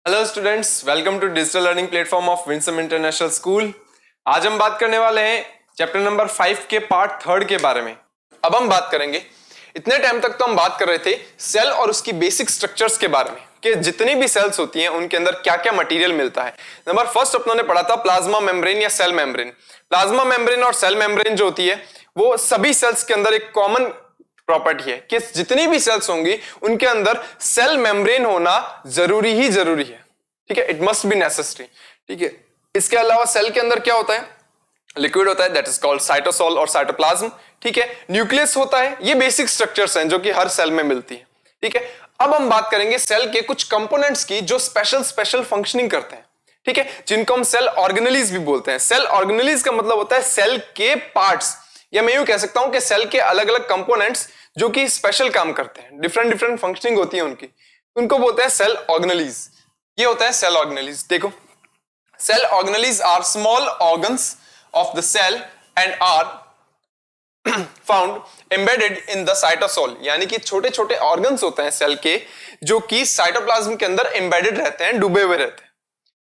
Hello students, welcome to digital learning platform of Winsome International School. आज हम बात करने वाले हैं चैप्टर नंबर 5 के पार्ट 3 के बारे में। अब हम बात करेंगे, इतने टाइम तक तो हम बात कर रहे थे सेल और उसकी बेसिक स्ट्रक्चर्स के बारे में कि जितनी भी सेल्स होती हैं उनके अंदर क्या क्या मटेरियल मिलता है। नंबर फर्स्ट अपनों ने पढ़ा था प्लाज्मा मेम्ब्रेन या सेल मेम्ब्रेन। प्लाज्मा मेम्ब्रेन और सेल मेम्ब्रेन जो होती है वो सभी सेल्स के अंदर एक कॉमन प्रॉपर्टी है कि जितनी भी सेल्स होंगी उनके अंदर सेल मेम्ब्रेन होना जरूरी ही जरूरी है। ठीक है, इट मस्ट बी नेसेसरी। ठीक है, इसके अलावा सेल के अंदर क्या होता है, लिक्विड होता है, दैट इज कॉल्ड साइटोसोल और साइटोप्लाज्म। ठीक है, न्यूक्लियस होता है। ये बेसिक स्ट्रक्चर्स हैं जो कि हर सेल में मिलती है। ठीक है, अब हम बात करेंगे सेल के कुछ कंपोनेंट्स की जो स्पेशल फंक्शनिंग करते हैं। ठीक है, जिनको हम सेल ऑर्गेनेलिज भी बोलते हैं। सेल ऑर्गेनेलिज का मतलब होता है सेल के पार्ट्स, या मैं यूं कह सकता हूं कि सेल के अलग अलग कंपोनेंट्स जो कि स्पेशल काम करते हैं, डिफरेंट फंक्शनिंग होती है उनकी, उनको बोलते हैं सेल ऑर्गेनेलिज। ये होता है सेल ऑर्गेनेलिज। देखो, cell organelles are small organs of the cell and are found embedded in the cytosol, यानी कि छोटे छोटे ऑर्गन्स होते हैं सेल के जो कि साइटोप्लाज्म के अंदर एम्बेडेड रहते हैं, डूबे हुए रहते हैं।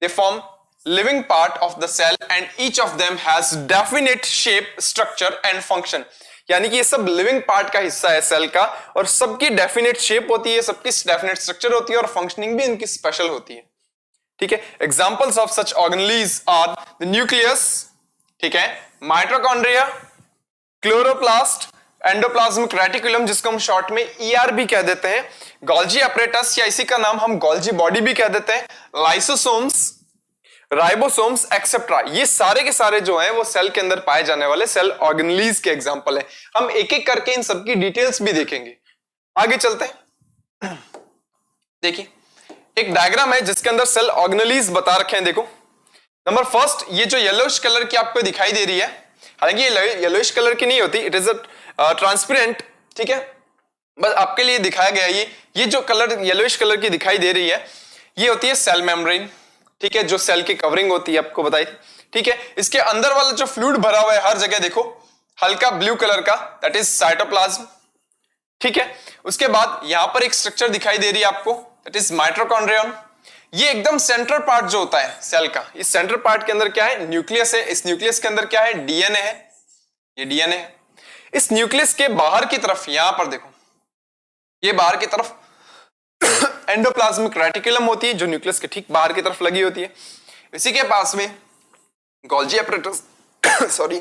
They form living part of the cell and each of them has definite shape, structure and function। यानी कि ये सब लिविंग पार्ट का हिस्सा है सेल का, और सबकी डेफिनेट शेप होती है, सबकी डेफिनेट स्ट्रक्चर होती है, और फंक्शनिंग भी इनकी स्पेशल होती है। ठीक है, examples of such organelles are the nucleus, ठीक है, माइटोकॉन्ड्रिया, क्लोरोप्लास्ट, एंडोप्लाज्मिक रेटिकुलम जिसको हम शॉर्ट में ईआर भी कह देते हैं, गोल्जी अपरेटस या इसी का नाम हम गोल्जी बॉडी भी कह देते हैं, लाइसोसोम्स, राइबोसोम्स एक्सेट्रा। ये सारे के सारे जो हैं वो सेल के अंदर पाए जाने वाले सेल ऑर्गेनेलिज के एग्जांपल हैं। हम एक एक करके इन सबकी डिटेल्स भी देखेंगे। आगे चलते हैं। देखिए, एक डायग्राम है जिसके अंदर सेल ऑर्गेनेलिज बता रखे हैं। देखो, नंबर फर्स्ट, ये जो येलोइश कलर की आपको दिखाई दे रही है, हालांकि ये येलोइश कलर की नहीं होती, इट इज अ ट्रांसपेरेंट। ठीक है, बस आपके लिए दिखाया गया ये जो कलर येलोइश कलर की दिखाई दे रही है ये होती है सेल मेम्ब्रेन। ठीक है, जो सेल की कवरिंग होती है आपको बताई थी। ठीक है, इसके अंदर वाला जो फ्लूइड भरा हुआ है हर जगह देखो हल्का ब्लू कलर का, दैट इज साइटोप्लाज्म। ठीक है, उसके बाद यहां पर एक स्ट्रक्चर दिखाई दे रही है आपको, दैट इज माइटोकॉन्ड्रियन। ये एकदम सेंट्रल पार्ट जो होता है सेल का, इस सेंट्रल पार्ट के अंदर क्या है, न्यूक्लियस है। इस न्यूक्लियस के अंदर क्या है, डीएनए है। ये डीएनए है। इस न्यूक्लियस के बाहर की तरफ यहां पर देखो, ये बाहर की तरफ एंडोप्लाज्मिक रेटिकुलम होती है जो न्यूक्लियस के ठीक बाहर की तरफ लगी होती है। इसी के पास में Golgi apparatus sorry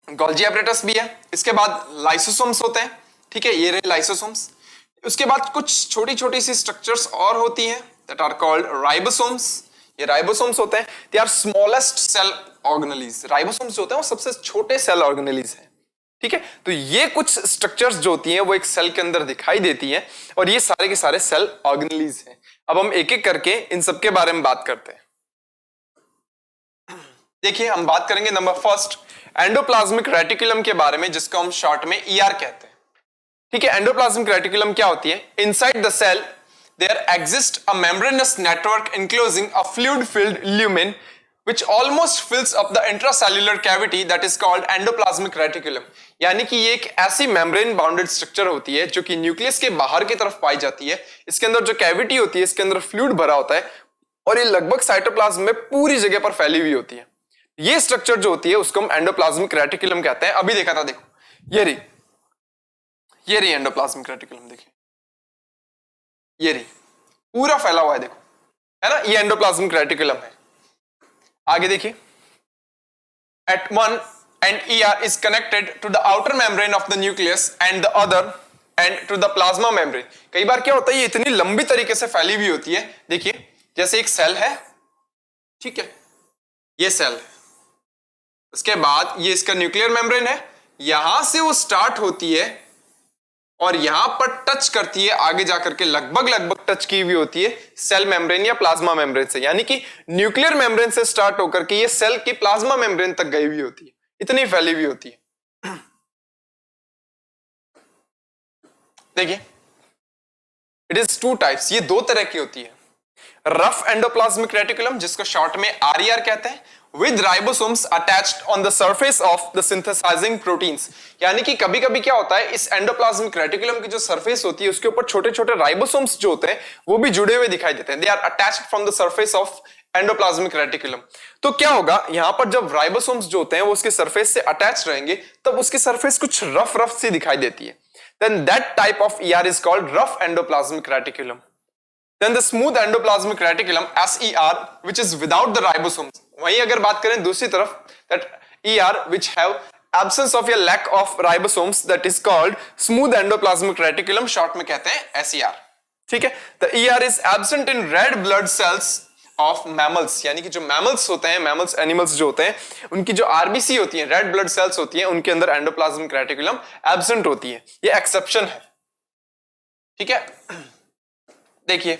Golgi apparatus भी है। इसके बाद लाइसोसोम्स होते हैं। ठीक है, ये रहे लाइसोसोम्स। उसके बाद कुछ छोटी छोटी सी स्ट्रक्चर्स और होती हैं, दैट आर कॉल्ड राइबोसोम्स। ये राइबोसोम्स होते हैं, they are smallest cell organelles. Ribosomes जो होते हैं वो सबसे छोटे सेल ऑर्गेनेलिज हैं। ठीक है, तो ये कुछ स्ट्रक्चर्स जो होती हैं वो एक सेल के अंदर दिखाई देती हैं, और ये सारे के सारे सेल ऑर्गेनेलिज हैं। अब हम एक एक करके इन सब के बारे में बात करते हैं। देखिए, हम बात करेंगे नंबर फर्स्ट एंडोप्लाज्मिक रेटिकुलम के बारे में, जिसको हम शॉर्ट में ईआर कहते हैं। ठीक है, एंडोप्लाज्मिक रेटिकुलम क्या होती है, inside the cell there exists a membranous network enclosing a fluid-filled lumen which almost fills up the intracellular cavity that is called endoplasmic reticulum। यानी कि ये एक ऐसी मेम्ब्रेन बाउंडेड स्ट्रक्चर होती है जो कि न्यूक्लियस के बाहर की तरफ पाई जाती है। इसके अंदर जो कैविटी होती है, इसके अंदर फ्लूइड भरा होता है, और ये लगभग साइटोप्लाज्म में पूरी जगह पर फैली हुई होती है। ये स्ट्रक्चर जो होती है उसको हम एंडोप्लाज्मिक रेटिकुलम कहते हैं। अभी देखा था, देखो ये रही एंडोप्लाज्मिक रेटिकुलम। देखिए, ये रही, पूरा फैला हुआ है, देखो, है ना, ये एंडोप्लाज्मिक रेटिकुलम है। आगे देखिए, at one end ER is connected to the outer membrane of the nucleus and the other end to the plasma membrane. कई बार क्या होता है, ये इतनी लंबी तरीके से फैली हुई होती है। देखिए, जैसे एक सेल है, ठीक है, ये सेल है, उसके बाद ये इसका न्यूक्लियर मेम्ब्रेन है, यहां से वो स्टार्ट होती है और यहां पर टच करती है, आगे जाकर के लगभग टच की हुई होती है सेल मेम्ब्रेन या प्लाज्मा मेम्ब्रेन से। यानी कि न्यूक्लियर मेम्ब्रेन से स्टार्ट होकर के ये सेल की प्लाज्मा मेम्ब्रेन तक गई हुई होती है, इतनी फैली हुई होती है। देखिए, इट इज टू टाइप्स, ये दो तरह की होती है। रफ एंडोप्लाज्मिक रेटिकुलम जिसको शॉर्ट में आरईआर कहते हैं, with ribosomes attached on the surface of the synthesizing proteins। यानी कि कभी कभी क्या होता है, इस एंडोप्लाज्मिक रेटिकुलम की जो सरफेस होती है उसके ऊपर छोटे छोटे राइबोसोम्स जो होते हैं वो भी जुड़े हुए दिखाई देते हैं। They are attached from the surface of endoplasmic reticulum. तो क्या होगा, यहां पर जब राइबोसोम्स जो होते हैं वो उसके सरफेस से अटैच रहेंगे तब उसकी सरफेस कुछ रफ रफ सी दिखाई देती है। then that type of ER is called rough endoplasmic reticulum। then the smooth endoplasmic reticulum SER which is without the ribosomes। वहीं अगर बात करें दूसरी तरफ, that ER which have absence of या lack of ribosomes, that is called smooth endoplasmic reticulum, short में कहते हैं SER। ठीक है, the ER is absent in red blood cells of mammals, यानी कि जो मैमल्स होते हैं, मैमल्स एनिमल्स जो होते हैं उनकी जो आरबीसी होती है, रेड ब्लड सेल्स होती हैं, उनके अंदर एंडोप्लाज्मिक रेटिकुलम एब्सेंट होती है। ये एक्सेप्शन है। ठीक है, देखिए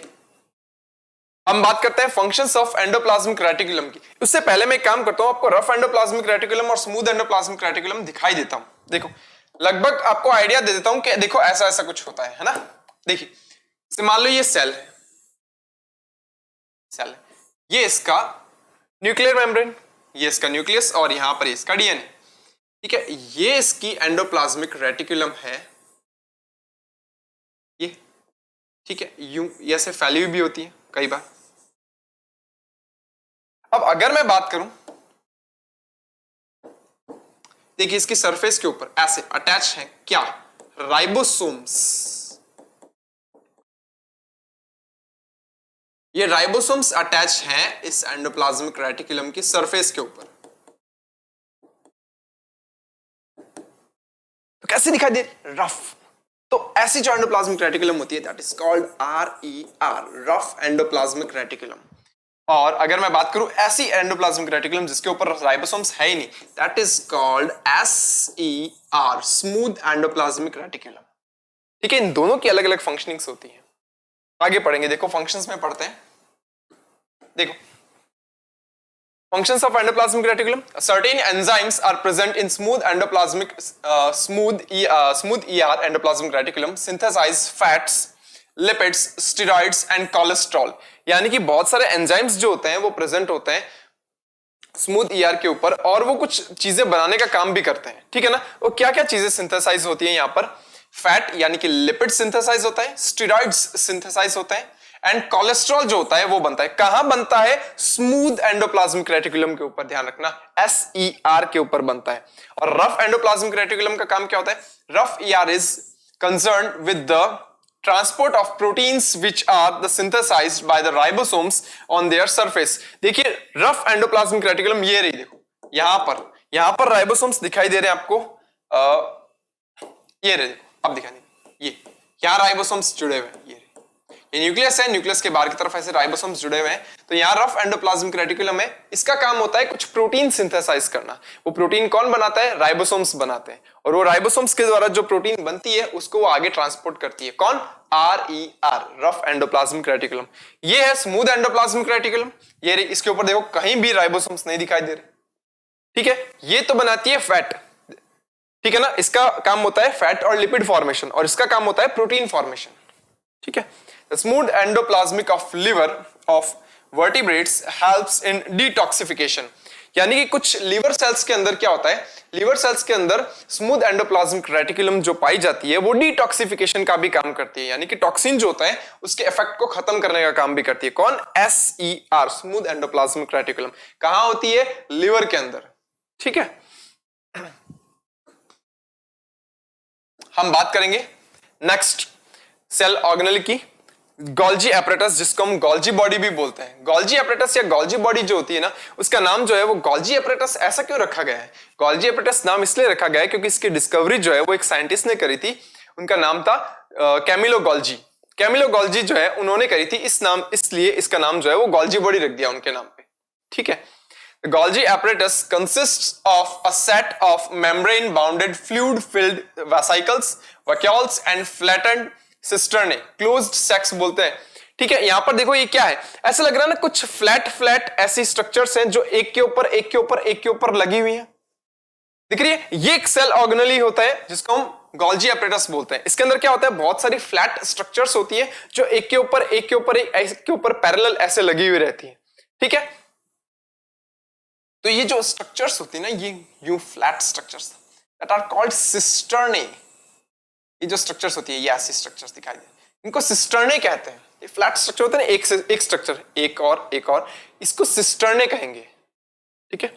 हम बात करते हैं फंक्शंस ऑफ एंडोप्लाज्मिक रेटिकुलम की। उससे पहले मैं एक काम करता हूं, आपको रफ एंडोप्लाज्मिक रेटिकुलम और स्मूथ एंडोप्लाज्मिक रेटिकुलम दिखाई देता हूं। देखो लगभग आपको आइडिया दे देता हूं कि देखो ऐसा ऐसा कुछ होता है ना। देखिए मान लो ये सेल है, सेल है, ये इसका न्यूक्लियर मेम्ब्रेन, ये इसका न्यूक्लियस और यहां पर इसका डीएनए। ठीक है, ये इसकी एंडोप्लाज्मिक रेटिकुलम है ये। ठीक है, यूं ऐसे फैली हुई भी होती है कई बार। अब अगर मैं बात करूं, देखिए इसकी सरफेस के ऊपर ऐसे अटैच है क्या, राइबोसोम्स। ये राइबोसोम्स अटैच हैं इस एंडोप्लाज्मिक रेटिकुलम की सरफेस के ऊपर। तो कैसे दिखाई दे, रफ। तो ऐसी जो एंडोप्लाज्मिक रेटिकुलम होती है that is called RER, rough endoplasmic reticulum. और अगर मैं बात करूं ऐसी एंडोप्लाज्मिक रेटिकुलम जिसके ऊपर राइबोसोम्स है ही नहीं, that is called SER, smooth endoplasmic reticulum. ठीक है, इन दोनों की अलग अलग फंक्शनिंग्स होती है। आगे पढ़ेंगे, देखो फंक्शंस में पढ़ते हैं। देखो functions of endoplasmic reticulum, certain enzymes are present in smooth ER endoplasmic reticulum, synthesize fats, lipids, steroids and cholesterol। यानी कि बहुत सारे एंजाइम्स जो होते हैं वो प्रेजेंट होते हैं स्मूथ ER के ऊपर और वो कुछ चीजें बनाने का काम भी करते हैं। ठीक है ना, वो क्या क्या चीजें सिंथेसाइज होती हैं, यहां पर फैट यानी कि लिपिड सिंथेसाइज होता है, स्टेरॉइड्स सिंथेसाइज होता है एंड कोलेस्ट्रॉल जो होता है वो बनता है। कहां बनता है, स्मूथ एंडोप्लाज्मिक रेटिकुलम के ऊपर, ध्यान रखना SER के ऊपर बनता है। और रफ एंडोप्लाज्मिक रेटिकुलम का काम क्या होता है, rough ER is concerned with the transport of proteins which are the synthesized by the ribosomes on their surface. देखिए रफ एंडोप्लाज्मिक रेटिकुलम ये रही, देखो यहां पर राइबोसोम्स दिखाई दे रहे हैं आपको, ये रहे, देखो अब दिखाई दे, ये क्या राइबोसोम्स जुड़े हुए हैं, ये न्यूक्लियस है, न्यूक्लियस के बाहर की तरफ ऐसे राइबोसोम्स जुड़े हुए हैं। तो यहाँ रफ एंडोप्लाज्मिक रेटिकुलम है, इसका काम होता है कुछ प्रोटीन सिंथेसाइज करना। वो प्रोटीन कौन बनाता है, राइबोसोम्स बनाते हैं, और वो राइबोसोम्स के द्वारा जो प्रोटीन बनती है उसको वो आगे ट्रांसपोर्ट करती है। कौन, RER, रफ एंडोप्लाज्मिक रेटिकुलम। ये है स्मूथ एंडोप्लाज्मिक रेटिकुलम, ये इसके ऊपर देखो कहीं भी राइबोसोम्स नहीं दिखाई दे रहे। ठीक है, ये तो बनाती है फैट। ठीक है ना, इसका काम होता है फैट और लिपिड फॉर्मेशन, और इसका काम होता है प्रोटीन फॉर्मेशन। ठीक है, the smooth endoplasmic of liver of vertebrates helps in detoxification। यानी कि कुछ लीवर सेल्स के अंदर क्या होता है, लीवर सेल्स के अंदर स्मूथ एंडोप्लाज्मिक रेटिकुलम जो पाई जाती है वो डिटॉक्सिफिकेशन का भी काम करती है, यानी कि टॉक्सिन जो होता है उसके इफेक्ट को खत्म करने का काम भी करती है। कौन, SER, स्मूथ एंडोप्लाज्मिक रेटिकुलम। कहां होती है, लीवर के अंदर। ठीक है, हम बात करेंगे नेक्स्ट सेल ऑर्गेनेल की, गोल्जी एपरेटस, जिसको हम गोल्जी बॉडी भी बोलते हैं। गोल्जी एपरेटस या गोल्जी बॉडी जो होती है ना, उसका नाम जो है वो गोल्जी एपरेटस ऐसा क्यों रखा गया है, गोल्जी एपरेटस नाम इसलिए रखा गया है क्योंकि इसकी डिस्कवरी जो है वो एक साइंटिस्ट ने करी थी, उनका नाम था कैमिलो गोल्जी। कैमिलो गोल्जी जो है उन्होंने करी थी, इस नाम इसलिए इसका नाम जो है वो गोल्जी बॉडी रख दिया उनके नाम पे। ठीक है, Golgi apparatus consists of a set of membrane-bounded fluid-filled vesicles, vacuoles and flattened cisternae, closed sacs बोलते हैं। ठीक है, यहां पर देखो ये क्या है, ऐसा लग रहा है ना कुछ फ्लैट ऐसी स्ट्रक्चर्स हैं जो एक के ऊपर लगी हुई हैं, दिख रही है। ये एक सेल ऑर्गेनेल ही होता है जिसको हम गोल्जी एपरेटस बोलते हैं। इसके अंदर क्या होता है, बहुत सारी फ्लैट स्ट्रक्चर्स होती है जो एक के ऊपर पैरेलल ऐसे लगी हुई रहती है। ठीक है, तो ये जो स्ट्रक्चर्स होती है ना, ये you flat structures that are called cisternae, ये जो स्ट्रक्चर्स होती है ये ऐसी स्ट्रक्चर्स दिखाई दे, इनको सिस्टर्ने कहते हैं। ये फ्लैट स्ट्रक्चर होते हैं ना, एक से एक स्ट्रक्चर, एक और, इसको सिस्टर्ने कहेंगे। ठीक है,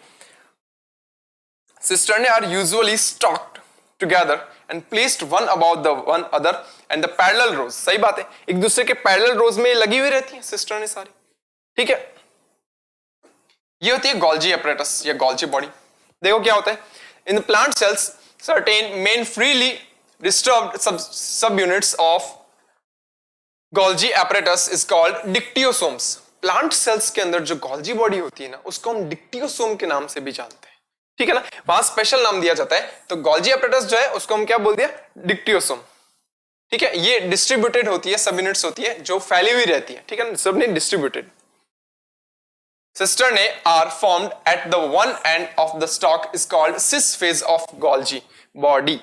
cisternae are usually stacked together and placed one about the one other and the parallel rows. सही बात है, एक दूसरे के पैरेलल रोज में लगी हुई रहती है सिस्टर्ने सारी। ठीक है, ये होती है गोल्जी apparatus या गोल्जी बॉडी। देखो क्या होता है, in the plant cells certain main freely disturbed subunits of Golgi apparatus is called dictyosomes. Plant cells के अंदर जो गोल्जी बॉडी होती है ना, उसको हम डिक्टियोसोम के नाम से भी जानते हैं। ठीक है ना, वहां स्पेशल नाम दिया जाता है। तो गोल्जी apparatus जो है उसको हम क्या बोल दिया, डिक्टियोसोम। ठीक है, ये डिस्ट्रीब्यूटेड होती है, सब यूनिट्स होती है जो फैली हुई रहती है। ठीक है, सब नहीं distributed. Cisternae are formed at the one end of the stalk is called cis phase of Golgi body।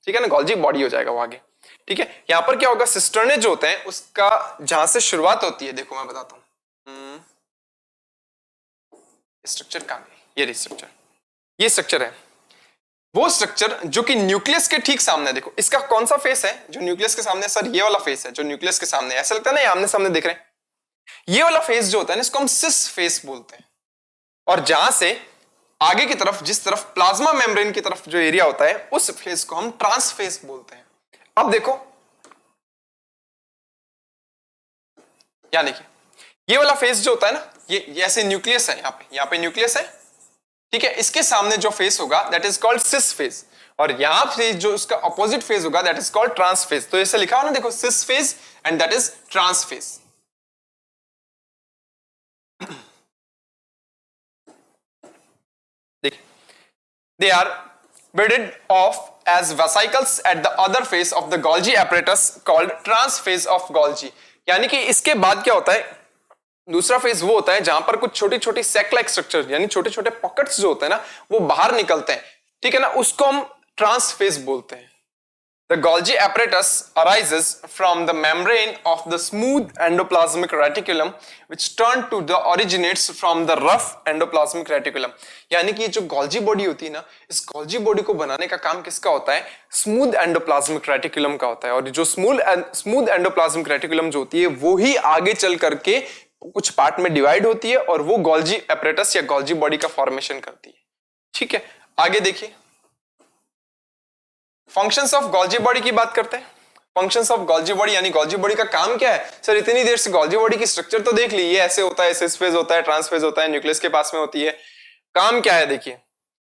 ठीक है ना, Golgi body हो जाएगा वो आगे। ठीक है, यहां पर क्या होगा, सिस्टर्ने जो होते हैं उसका जहां से शुरुआत होती है, देखो मैं बताता हूं, स्ट्रक्चर कहां है, ये स्ट्रक्चर, ये स्ट्रक्चर है वो स्ट्रक्चर जो कि न्यूक्लियस के ठीक सामने है। देखो इसका कौन सा फेस है जो न्यूक्लियस के सामने, सर ये वाला फेस है जो न्यूक्लियस के सामने, ऐसा लगता है ना, आमने सामने देख रहे हैं। ये वाला फेस जो होता है ना, इसको हम सिस फेस बोलते हैं। और जहां से आगे की तरफ, जिस तरफ प्लाज्मा मेम्ब्रेन की तरफ जो एरिया होता है, उस फेस को हम ट्रांस फेस बोलते हैं। अब देखो, यहां देखिए, ये वाला फेस जो होता है ना, ये ऐसे न्यूक्लियस है, यहां पे न्यूक्लियस है। ठीक है, इसके सामने जो फेस होगा that is called cis face, और यहां पे जो उसका अपोजिट फेस होगा that is called trans face. तो ऐसे लिखा हो ना, देखो cis face and that is trans face. They are bedded off as vesicles at the other face of the Golgi apparatus called transphase of Golgi। यानी कि इसके बाद क्या होता है, दूसरा फेज वो होता है जहां पर कुछ छोटी छोटी सेक लाइक स्ट्रक्चर यानी छोटे छोटे पॉकेट्स जो होते हैं ना, वो बाहर निकलते हैं। ठीक है ना, उसको हम ट्रांसफेज बोलते हैं। The Golgi apparatus arises from the membrane of the smooth endoplasmic reticulum which turned to the originates from the rough endoplasmic reticulum। यानी कि जो गोल्जी बॉडी होती है ना, इस गोल्जी बॉडी को बनाने का काम किसका होता है, स्मूथ एंडोप्लाज्मिक रेटिकुलम का होता है। और जो स्मूथ एंडोप्लाज्मिक रेटिकुलम जो होती है वो ही आगे चल करके कुछ पार्ट में डिवाइड होती है और वो गोल्जी apparatus या गोल्जी बॉडी का फॉर्मेशन करती है। ठीक है, आगे देखिए, फंक्शंस ऑफ गोल्जी बॉडी की बात करते हैं। फंक्शंस ऑफ गोल्जी बॉडी यानी गोल्जी बॉडी का काम क्या है। सर इतनी देर से गोल्जी बॉडी की स्ट्रक्चर तो देख ली, ये ऐसे होता है, सिस फेज होता है, ट्रांस फेज होता है, न्यूक्लियस के पास में होती है। काम क्या है देखिए,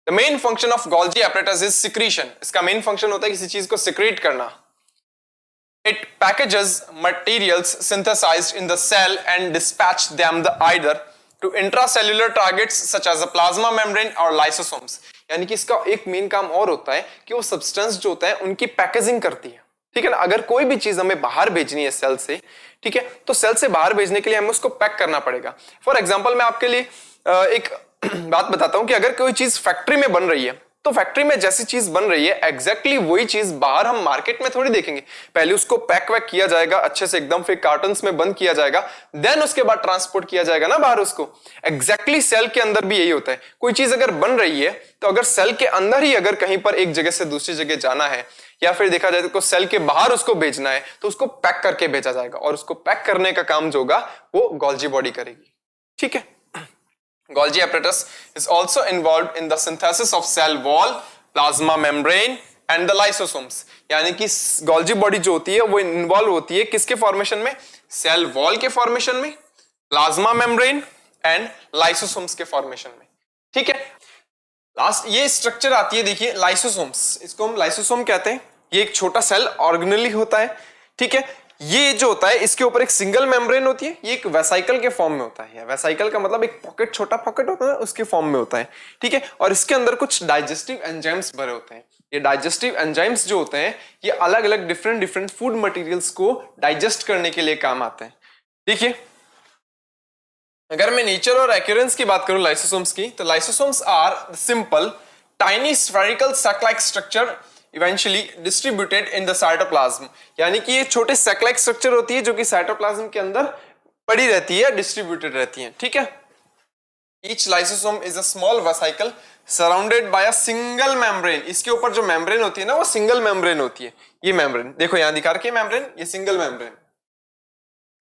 the main function of Golgi apparatus is secretion. इसका मेन फंक्शन होता है किसी चीज को सिक्रीट करना। It packages materials synthesised in the cell and dispatch them the either to intracellular targets such as the plasma membrane और lysosomes. यानी कि इसका एक मेन काम और होता है कि वो सब्सटेंस जो होता है उनकी पैकेजिंग करती है। ठीक है ना, अगर कोई भी चीज हमें बाहर भेजनी है सेल से, ठीक है, तो सेल से बाहर भेजने के लिए हमें उसको पैक करना पड़ेगा। फॉर एग्जांपल मैं आपके लिए एक बात बताता हूं कि अगर कोई चीज फैक्ट्री में बन रही है, तो फैक्ट्री में जैसी चीज बन रही है एग्जैक्टली वही चीज बाहर हम मार्केट में थोड़ी देखेंगे। पहले उसको पैक वैक किया जाएगा अच्छे से एकदम, फिर कार्टन्स में बंद किया जाएगा, देन उसके बाद ट्रांसपोर्ट किया जाएगा ना बाहर उसको। एग्जैक्टली सेल के अंदर भी यही होता है। कोई चीज अगर बन रही है तो अगर सेल के अंदर ही अगर कहीं पर एक जगह से दूसरी जगह जाना है या फिर देखा जाए तो सेल के बाहर उसको भेजना है, तो उसको पैक करके भेजा जाएगा और उसको पैक करने का काम जो होगा वो गोल्जी बॉडी करेगी। ठीक है, Golgi apparatus is also involved in the synthesis of cell wall, plasma membrane and the lysosomes। यानी कि गोल्जी बॉडी जो होती है वो इन्वॉल्व होती है किसके फॉर्मेशन में, सेल वॉल के फॉर्मेशन में, प्लाज्मा मेम्ब्रेन एंड लाइसोसोम्स के फॉर्मेशन में। ठीक है, लास्ट ये स्ट्रक्चर आती है, देखिए लाइसोसोम्स, इसको हम लाइसोसोम कहते हैं। ये एक छोटा सेल ऑर्गेनेली होता है। ठीक है, ये जो होता है इसके ऊपर एक सिंगल मेम्ब्रेन होती है, ये एक वेसाइकल के फॉर्म में होता है। वेसाइकल का मतलब एक पॉकेट, छोटा पॉकेट होता है उसके फॉर्म में होता है। ठीक है, और इसके अंदर कुछ डाइजेस्टिव एंजाइम्स भरे होते हैं। ये डाइजेस्टिव एंजाइम्स जो होते हैं ये अलग अलग डिफरेंट फूड मटेरियल्स को डाइजेस्ट करने के लिए काम आते हैं। देखिए, अगर मैं नेचर और एक्यूरेंस की बात करूं लाइसोसोम्स की, तो lysosomes are simple tiny spherical sac like structure eventually distributed in the cytoplasm. यानी कि ये छोटे सैक लाइक स्ट्रक्चर होती है जो कि साइटोप्लाज्म के अंदर पड़ी रहती है, डिस्ट्रीब्यूटेड रहती है। ठीक है, each lysosome is a small vesicle surrounded by a single membrane. इसके ऊपर जो मेम्ब्रेन होती है ना वो सिंगल मेम्ब्रेन होती है। ये मेम्ब्रेन देखो यहां दिखा रखी है मेम्ब्रेन, ये single membrane.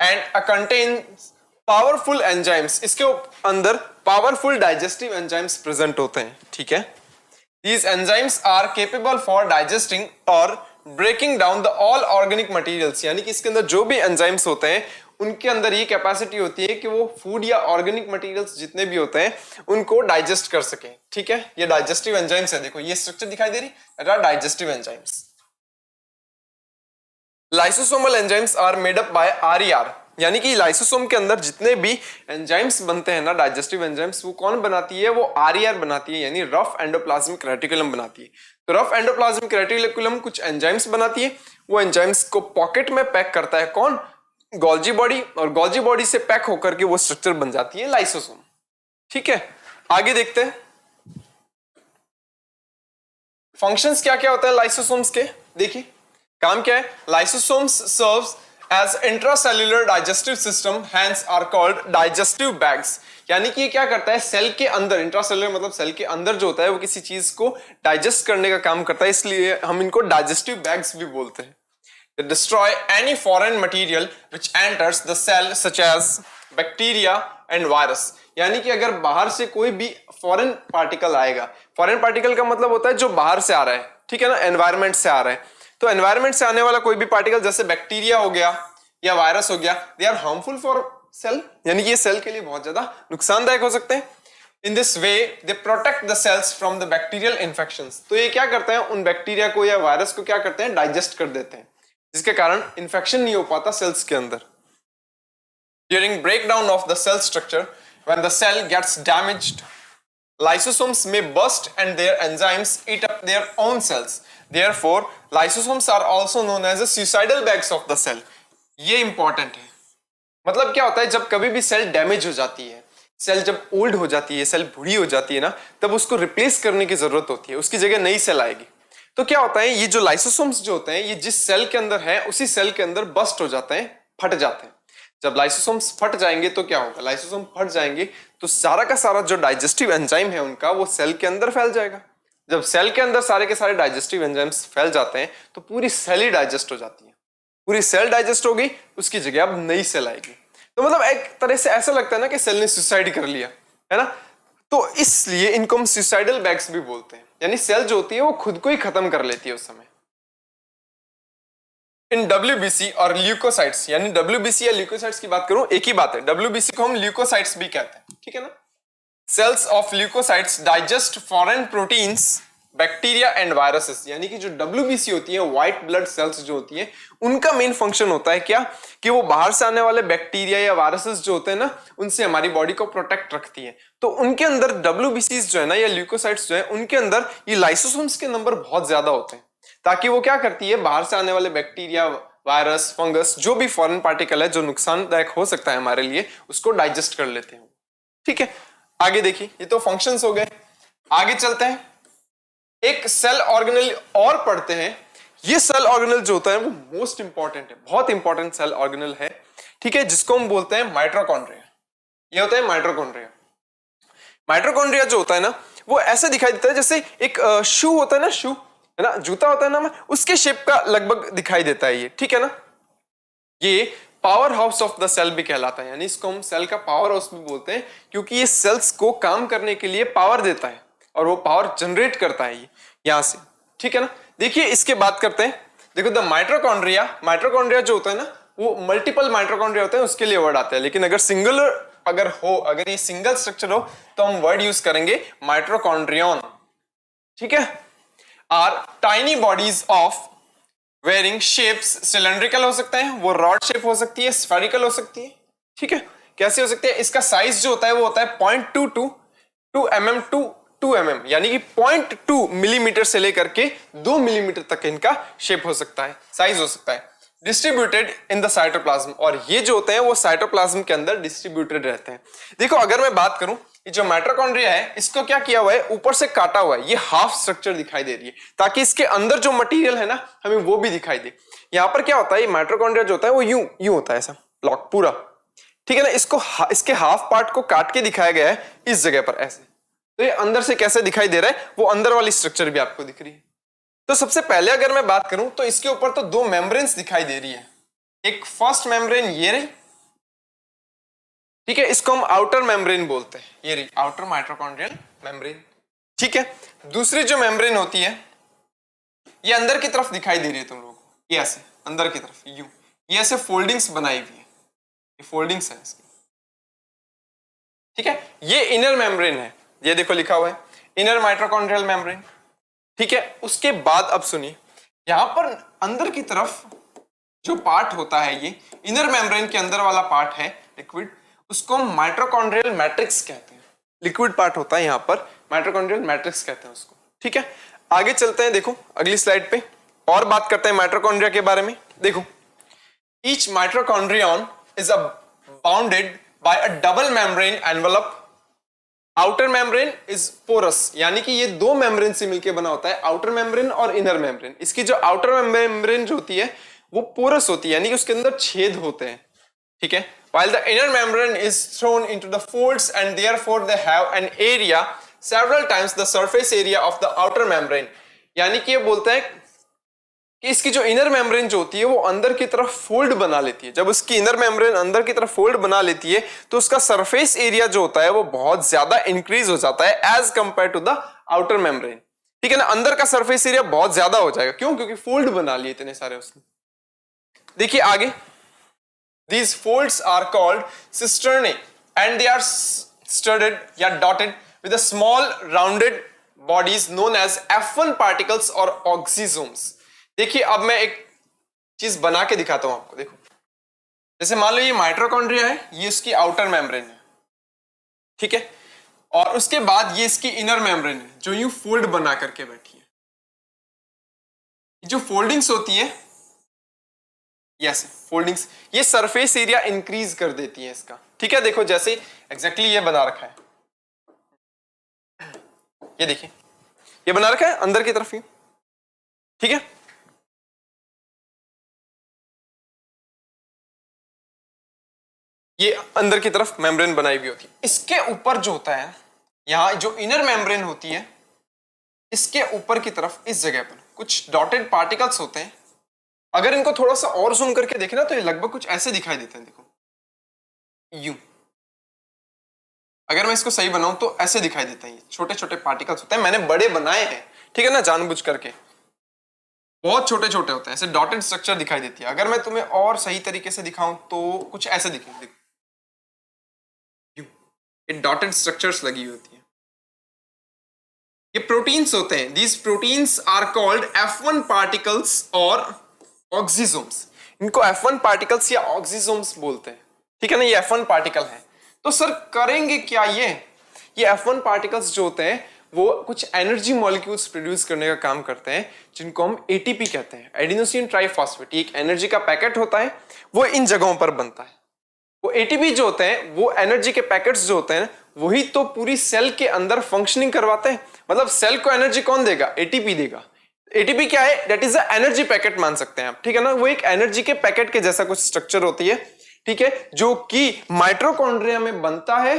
And contains powerful enzymes, इसके अंदर पावरफुल डाइजेस्टिव एंजाइम्स प्रेजेंट होते हैं। ठीक है, these enzymes are capable for digesting or breaking down the all organic materials, यानी कि इसके अंदर जो भी एंजाइम्स होते हैं उनके अंदर ये कैपेसिटी होती है कि वो फूड या ऑर्गेनिक मटेरियल्स जितने भी होते हैं उनको डाइजेस्ट कर सके। ठीक है, ये डाइजेस्टिव एंजाइम्स है। देखो ये स्ट्रक्चर दिखाई दे रही है, digestive enzymes. Lysosomal enzymes are made up by RER, यानी कि लाइसोसोम के अंदर जितने भी एंजाइम्स बनते हैं ना, डाइजेस्टिव एंजाइम्स, वो कौन बनाती है? वो आरईआर बनाती है, यानी रफ एंडोप्लाज्मिक रेटिकुलम बनाती है। तो रफ एंडोप्लाज्मिक रेटिकुलम कुछ एंजाइम्स बनाती है, वो एंजाइम्स को पॉकेट में पैक करता है कौन? गोल्जी बॉडी, और गोल्जी बॉडी से पैक होकर के वो स्ट्रक्चर बन जाती है लाइसोसोम। ठीक है, आगे देखते हैं फंक्शंस क्या क्या होता है लाइसोसोम्स के। देखिए काम क्या है, lysosomes serves as intracellular digestive system, hence are called digestive bags. यानी कि ये क्या करता है, सेल के अंदर, इंट्रासेल्युलर मतलब सेल के अंदर जो होता है वो किसी चीज को डाइजेस्ट करने का काम करता है, इसलिए हम इनको डाइजेस्टिव बैग्स भी बोलते हैं। They destroy any foreign material which enters the cell such as bacteria and virus। यानी कि अगर बाहर से कोई भी फॉरेन पार्टिकल आएगा, फॉरेन पार्टिकल का मतलब होता है जो बाहर से आ रहा है, ठीक है ना, एनवायरमेंट से आ रहा है। तो एनवायरमेंट से आने वाला कोई भी पार्टिकल जैसे बैक्टीरिया हो गया या वायरस हो गया, they are harmful for cell, यानी कि ये सेल के लिए बहुत ज्यादा नुकसानदायक हो सकते हैं। In this way they protect the cells from the bacterial infections. तो ये क्या करते हैं, उन बैक्टीरिया को या वायरस को क्या करते हैं, डाइजेस्ट कर देते हैं, जिसके कारण इंफेक्शन नहीं हो पाता सेल्स के अंदर। During breakdown of the cell structure, when the cell gets damaged, lysosomes may burst and their enzymes eat up their own cells. Therefore, lysosomes are also known as the suicidal bags of the cell. ये important है। मतलब क्या होता है, जब कभी भी cell damage हो जाती है, सेल जब ओल्ड हो जाती है, सेल बूढ़ी हो जाती है ना, तब उसको रिप्लेस करने की जरूरत होती है, उसकी जगह नई सेल आएगी। तो क्या होता है, ये जो लाइसोसोम्स जो होते हैं, ये जिस सेल के अंदर है उसी सेल के अंदर बस्ट हो जाते हैं, फट जाते हैं। जब लाइसोसोम्स फट जाएंगे तो क्या होगा, लाइसोसोम फट जाएंगे तो सारा का सारा जो डाइजेस्टिव एंजाइम है उनका, वो सेल के अंदर फैल जाएगा। जब सेल के अंदर सारे के सारे डाइजेस्टिव एंजाइम्स फैल जाते हैं तो पूरी सेल ही डाइजेस्ट हो जाती है। पूरी सेल डाइजेस्ट हो गई, उसकी जगह अब नई सेल आएगी। तो मतलब एक तरह से ऐसा लगता है ना कि सेल ने सुसाइड कर लिया, है ना। तो इसलिए इनको हम सुसाइडल बैग्स भी बोलते हैं, यानी सेल जो होती है वो खुद को ही खत्म कर लेती है उस समय। इन WBC और ल्यूकोसाइट्स, यानी WBC या ल्यूकोसाइट्स की बात करूं, एक ही बात है, WBC को हम ल्यूकोसाइट्स भी कहते हैं, ठीक है ना। Cells of leucocytes digest foreign proteins, bacteria and viruses. यानी कि जो WBC होती है, व्हाइट ब्लड सेल्स जो होती है, उनका मेन फंक्शन होता है क्या, कि वो बाहर से आने वाले बैक्टीरिया या वायरसेस जो होते हैं ना, उनसे हमारी बॉडी को प्रोटेक्ट रखती है। तो उनके अंदर WBCs जो है ना, या ल्यूकोसाइट्स जो है, उनके अंदर ये लाइसोसोम्स के नंबर बहुत ज्यादा होते हैं, ताकि वो क्या करती है, बाहर से आने वाले बैक्टीरिया, वायरस, फंगस, जो भी फॉरेन पार्टिकल है जो नुकसानदायक हो सकता है हमारे लिए, उसको डाइजेस्ट कर लेते हैं। ठीक है, आगे देखिए, ये तो फंक्शंस हो गए। आगे चलते हैं, एक सेल ऑर्गेनल और पढ़ते हैं। ये सेल ऑर्गेनल जो होता है वो मोस्ट इंपॉर्टेंट है, बहुत इंपॉर्टेंट सेल ऑर्गेनल है, ठीक है, जिसको हम बोलते हैं माइटोकॉन्ड्रिया। ये होता है माइटोकॉन्ड्रिया। माइटोकॉन्ड्रिया जो होता है ना, वो ऐसे दिखाई देता है जैसे एक शू होता है ना, शू है ना, जूता होता है ना, उसके शेप का लगभग दिखाई देता है ये, ठीक है ना। ये power house of the cell भी कहलाता है, यानी इसको हम सेल का पावर हाउस भी बोलते हैं, क्योंकि ये सेल्स को काम करने के लिए पावर देता है और वो पावर जनरेट करता है ये यहां से, ठीक है ना। देखिए इसके बात करते हैं, देखो द माइटोकॉन्ड्रिया, माइटोकॉन्ड्रिया जो होता है ना, वो मल्टीपल माइटोकॉन्ड्रिया होते हैं, उसके लिए वर्ड आता है। लेकिन अगर सिंगुलर अगर ये सिंगल स्ट्रक्चर हो तो हम वर्ड यूज करेंगे माइटोकॉन्ड्रियन, ठीक है। Are tiny bodies of varying shapes, cylindrical हो सकते हैं, वो रॉड शेप हो सकती है, स्फेरिकल हो सकती है, ठीक है। कैसे हो सकती है, इसका साइज जो होता है वो होता है 0.22 mm to 2 mm, यानी कि 0.2 मिलीमीटर से लेकर के 2 मिलीमीटर तक इनका शेप हो सकता है, साइज हो सकता है। डिस्ट्रीब्यूटेड इन द साइटोप्लाज्म, और ये जो होते हैं वो साइटोप्लाज्म के अंदर डिस्ट्रीब्यूटेड रहते हैं। देखो अगर मैं बात करूं, ये जो माइटोकॉन्ड्रिया है, इसको क्या किया हुआ है, ऊपर से काटा हुआ है, ये हाफ स्ट्रक्चर दिखाई दे रही है, ताकि इसके अंदर जो मटेरियल है ना, हमें वो भी दिखाई दे। यहां पर क्या होता है, ये माइटोकॉन्ड्रिया जो होता है वो यूं होता है, ऐसा ब्लॉक पूरा, ठीक है ना। इसके हाफ पार्ट को काट के दिखाया गया है इस जगह पर ऐसे। तो ये अंदर से कैसे दिखाई दे रहा है, वो अंदर वाली स्ट्रक्चर भी आपको दिख रही है। तो सबसे पहले अगर मैं बात करूं तो इसके ऊपर तो दो मेम्ब्रेन्स दिखाई दे रही है। एक फर्स्ट मेम्ब्रेन ये रही, ठीक है, इसको हम आउटर मेम्ब्रेन बोलते हैं, ये रही आउटर माइटोकॉन्ड्रियल मेम्ब्रेन। ठीक है, दूसरी जो मेम्ब्रेन होती है ये अंदर की तरफ दिखाई दे रही है तुम लोगों को, ये ऐसे अंदर की तरफ यूं, ये ऐसे फोल्डिंग्स बनाई हुई है, ये फोल्डिंग्स है इसकी। ठीक है, ये इनर मेम्ब्रेन है, ये देखो लिखा हुआ है इनर माइटोकॉन्ड्रियल मेम्ब्रेन। ठीक है, उसके बाद अब सुनिए, यहां पर अंदर की तरफ जो पार्ट होता है, ये इनर मेम्ब्रेन के अंदर वाला पार्ट है लिक्विड, उसको हम माइटोकॉन्ड्रियल मैट्रिक्स कहते हैं। लिक्विड पार्ट होता है यहां पर, माइटोकॉन्ड्रियल मैट्रिक्स कहते हैं उसको। ठीक है, आगे चलते हैं, देखो अगली स्लाइड पे और बात करते हैं माइटोकॉन्ड्रिया के बारे में। देखो, each mitochondrion is bounded by a double membrane envelope. Outer membrane is porous, यानी कि ये दो मेम्ब्रेन से मिलकर बना होता है, आउटर मेम्ब्रेन और इनर मेम्ब्रेन। इसकी जो आउटर मेम्ब्रेन जो होती है वो पोरस होती है, यानी कि उसके अंदर छेद होते हैं। ठीक है, while the inner membrane is thrown into the folds and therefore they have an area several times the surface area of the outer membrane। यानी कि ये बोलता है कि इसकी जो इनर मेम्ब्रेन जो होती है वो अंदर की तरफ फोल्ड बना लेती है। जब उसकी इनर मेम्ब्रेन अंदर की तरफ फोल्ड बना लेती है तो उसका सरफेस एरिया जो होता है वो बहुत ज्यादा इंक्रीज हो जाता है as compare to the outer membrane. ठीक है ना, अंदर का सरफेस एरिया बहुत ज्यादा हो जाएगा। क्यों? क्योंकि फोल्ड बना लिए इतने सारे उसने। देखिए आगे, these folds are called cisternae and they are studded या dotted with a small rounded bodies known as F1 particles or oxysomes। देखिए अब मैं एक चीज बना के दिखाता हूं आपको। देखो, जैसे मान लो ये माइटोकॉन्ड्रिया है, ये इसकी आउटर मेम्ब्रेन है, ठीक है, और उसके बाद ये इसकी इनर मेम्ब्रेन है जो यूं फोल्ड बना करके बैठी है। जो फोल्डिंग्स होती है, यस फोल्डिंग्स, ये सरफेस एरिया इंक्रीज कर देती है इसका। ठीक है, देखो जैसे एग्जैक्टली ये बना रखा है, ये देखिए ये बना रखा है अंदर की तरफ ही। ठीक है, ये अंदर की तरफ मेम्ब्रेन बनाई हुई होती है। इसके ऊपर जो होता है, यहां जो इनर मेम्ब्रेन होती है, इसके ऊपर की तरफ इस जगह पर कुछ डॉटेड पार्टिकल्स होते हैं। अगर इनको थोड़ा सा और जूम करके देखें ना तो ये लगभग कुछ ऐसे दिखाई देते हैं। देखो यूं, अगर मैं इसको सही बनाऊं तो ऐसे दिखाई देते हैं, ये छोटे छोटे पार्टिकल्स होते हैं। मैंने बड़े बनाए हैं, ठीक है ना, जानबूझ करके। बहुत छोटे छोटे होते हैं, ऐसे डॉटेड स्ट्रक्चर दिखाई देती है। अगर मैं तुम्हें और सही तरीके से दिखाऊं तो कुछ ऐसे दिखेंगे, देखो यूं, ये डॉटेड स्ट्रक्चर्स लगी हुई होती है। ये प्रोटीन्स होते हैं। These proteins are called F1 particles और ऑक्सीसोम्स। इनको F1 पार्टिकल्स या ऑक्सीसोम्स बोलते हैं। ठीक है ना, ये F1 पार्टिकल है। तो सर करेंगे क्या ये F1 पार्टिकल्स जो होते हैं वो कुछ एनर्जी मॉलिक्यूल्स प्रोड्यूस करने का काम करते हैं, जिनको हम एटीपी कहते हैं, एडिनोसिन ट्राइफॉस्फेट। एक एनर्जी का पैकेट होता है, वो इन जगहों पर बनता है। वो एटीपी जो होते हैं, वो एनर्जी के पैकेट्स जो होते हैं, वही तो पूरी सेल के अंदर फंक्शनिंग करवाते हैं। मतलब सेल को एनर्जी कौन देगा? एटीपी देगा। एटीपी क्या है? That is a energy packet मान सकते हैं आप। ठीक है ना, वो एक एनर्जी के पैकेट के जैसा कुछ स्ट्रक्चर होती है, ठीक है, जो कि माइटोकॉन्ड्रिया में बनता है